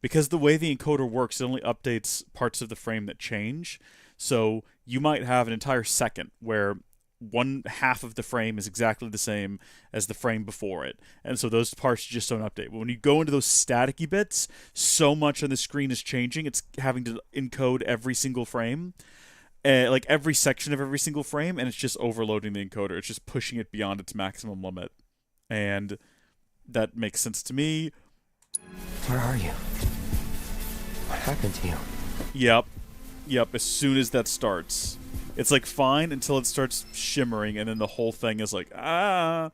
because the way the encoder works, it only updates parts of the frame that change. So you might have an entire second where 1/2 of the frame is exactly the same as the frame before it. And so those parts just don't update. But when you go into those staticky bits, so much on the screen is changing, it's having to encode every single frame. Like every section of every single frame, and it's just overloading the encoder. It's just pushing it beyond its maximum limit. And that makes sense to me. Where are you? What happened to you? Yep, as soon as that starts. It's like fine until it starts shimmering, and then the whole thing is like, ah.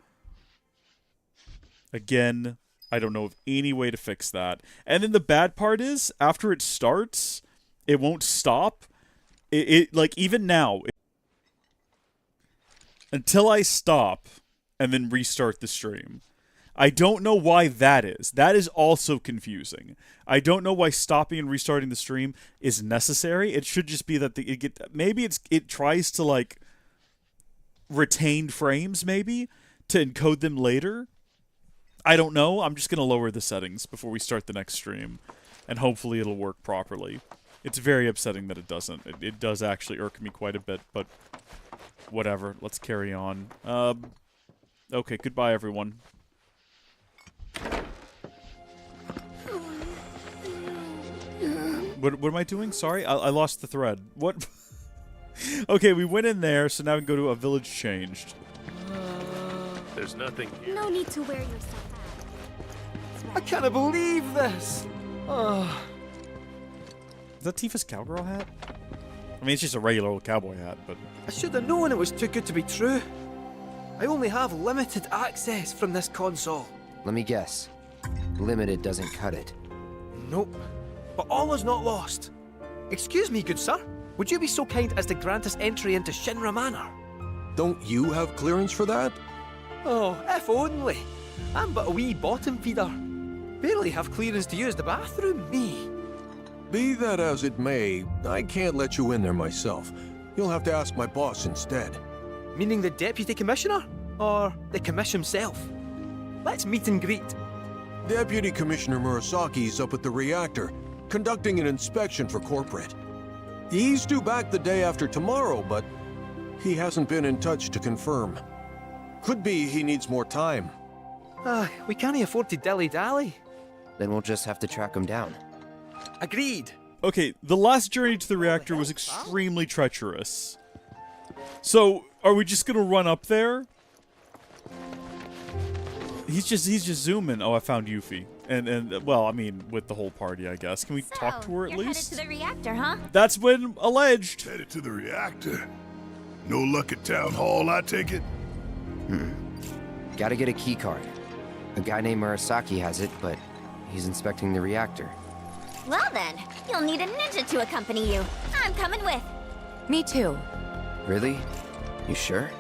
Again, I don't know of any way to fix that. And then the bad part is, after it starts, it won't stop. It like, even now, until I stop and then restart the stream. I don't know why that is. That is also confusing. I don't know why stopping and restarting the stream is necessary. It should just be that maybe it tries to like retain frames, maybe to encode them later. I don't know. I'm just gonna lower the settings before we start the next stream, and hopefully it'll work properly. It's very upsetting that it doesn't. It does actually irk me quite a bit, but whatever. Let's carry on. Okay. Goodbye, everyone. What am I doing? Sorry, I lost the thread. What? Okay, we went in there, so now we can go to a village changed. There's nothing here. No need to wear yourself out. I can't believe this! Oh. Is that Tifa's cowgirl hat? I mean, it's just a regular old cowboy hat, but... I should have known it was too good to be true. I only have limited access from this console. Let me guess. Limited doesn't cut it. Nope. But all is not lost. Excuse me, good sir. Would you be so kind as to grant us entry into Shinra Manor? Don't you have clearance for that? Oh, if only. I'm but a wee bottom feeder. Barely have clearance to use the bathroom, me. Be that as it may, I can't let you in there myself. You'll have to ask my boss instead. Meaning the deputy commissioner? Or the commission himself? Let's meet and greet. Deputy Commissioner Murasaki's up at the reactor, conducting an inspection for corporate. He's due back the day after tomorrow, but he hasn't been in touch to confirm. Could be he needs more time. We can't afford to dilly-dally. Then we'll just have to track him down. Agreed. Okay, the last journey to the reactor was extremely treacherous. So, are we just gonna run up there? He's just zooming. Oh, I found Yuffie. And well, I mean, with the whole party, I guess. Can we talk to her at you're least? Headed to the reactor, huh? That's been alleged. Headed to the reactor? No luck at town hall, I take it? Gotta get a key card. A guy named Murasaki has it, but he's inspecting the reactor. Well then, you'll need a ninja to accompany you. I'm coming with. Me too. Really? You sure?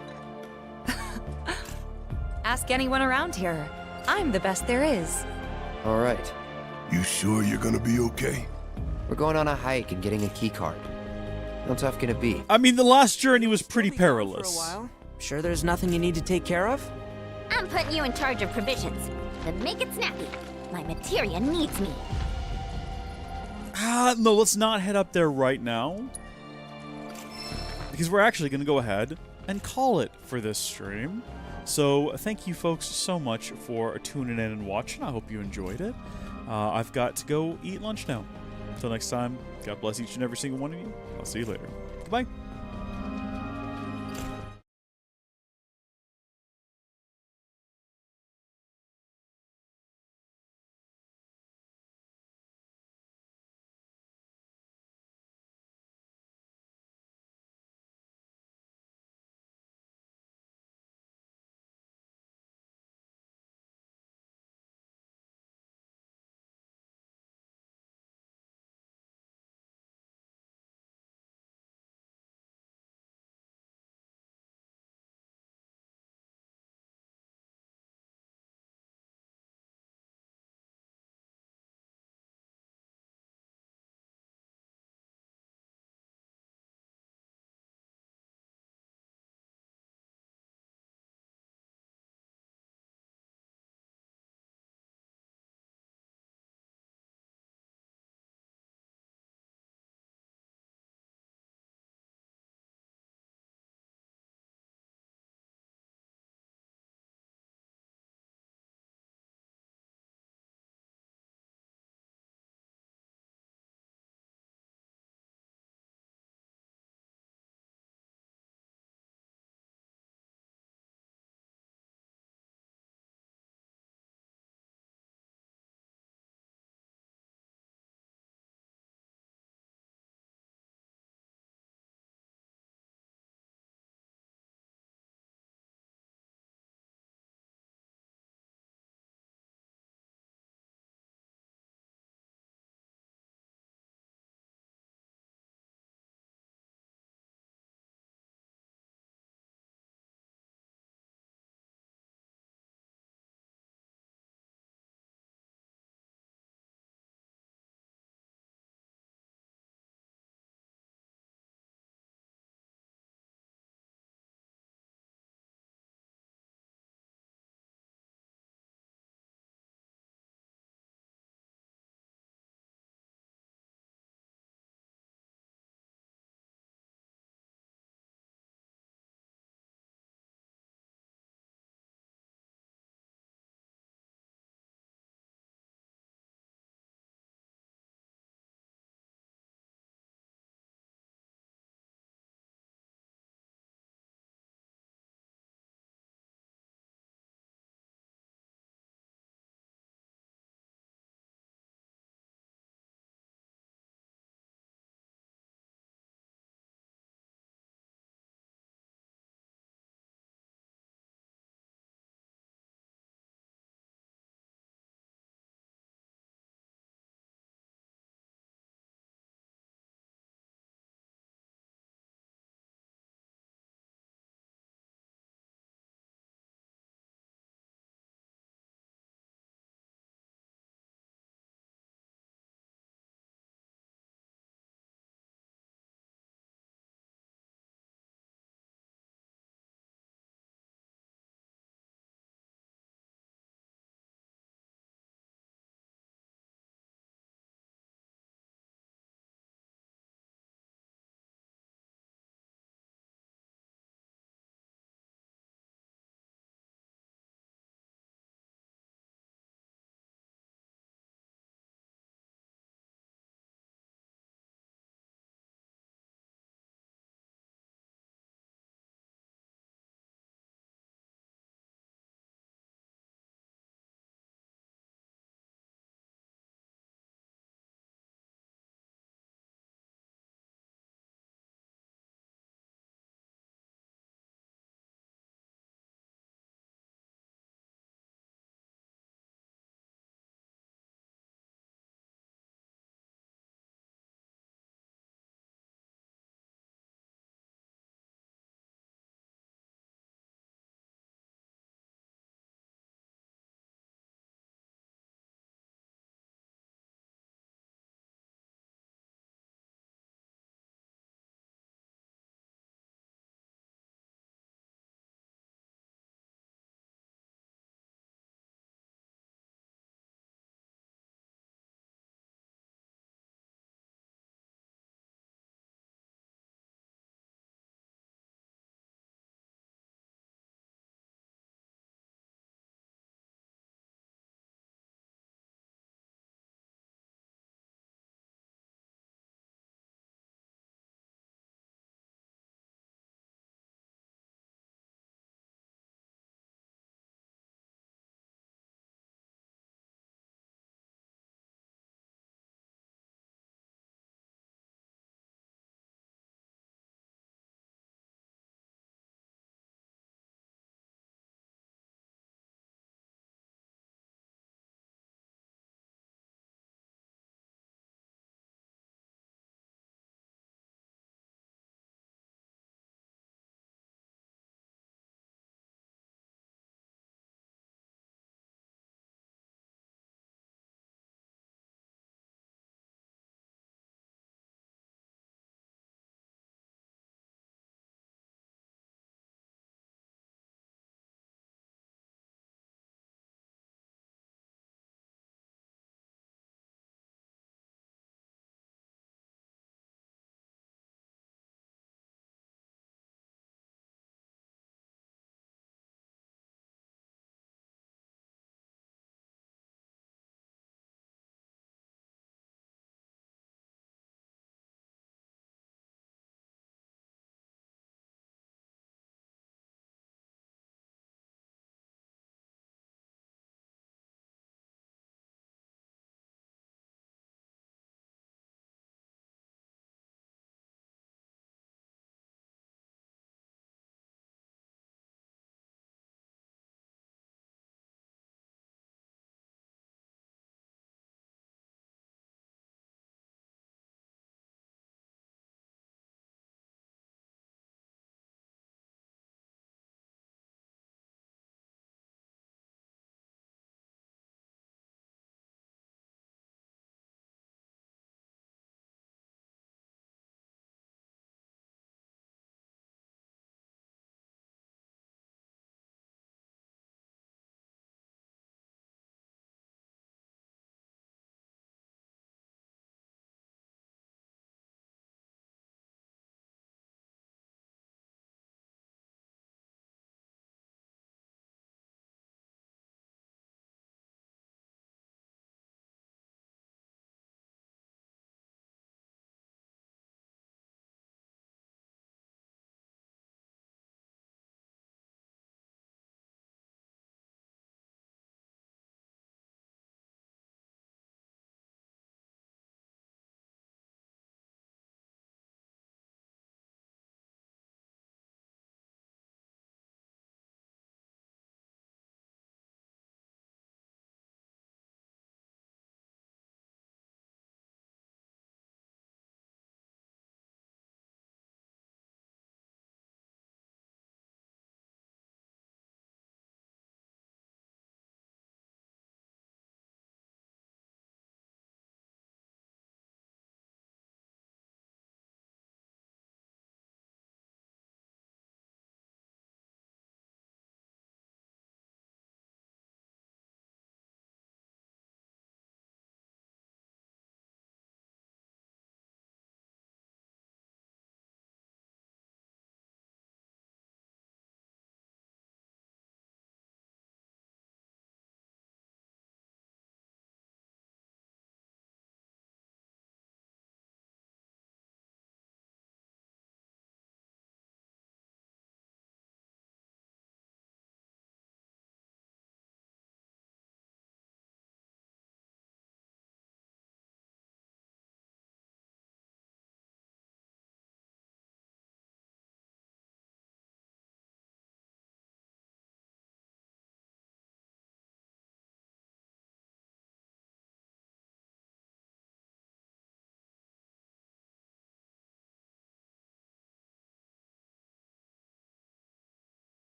Ask anyone around here. I'm the best there is. All right. You sure you're gonna be okay? We're going on a hike and getting a key card. How tough can it be? I mean, the last journey was pretty perilous. For a while. Sure there's nothing you need to take care of? I'm putting you in charge of provisions, but make it snappy. My materia needs me. No, let's not head up there right now. Because we're actually going to go ahead and call it for this stream. So, thank you folks so much for tuning in and watching. I hope you enjoyed it. I've got to go eat lunch now. Until next time, God bless each and every single one of you. I'll see you later. Goodbye.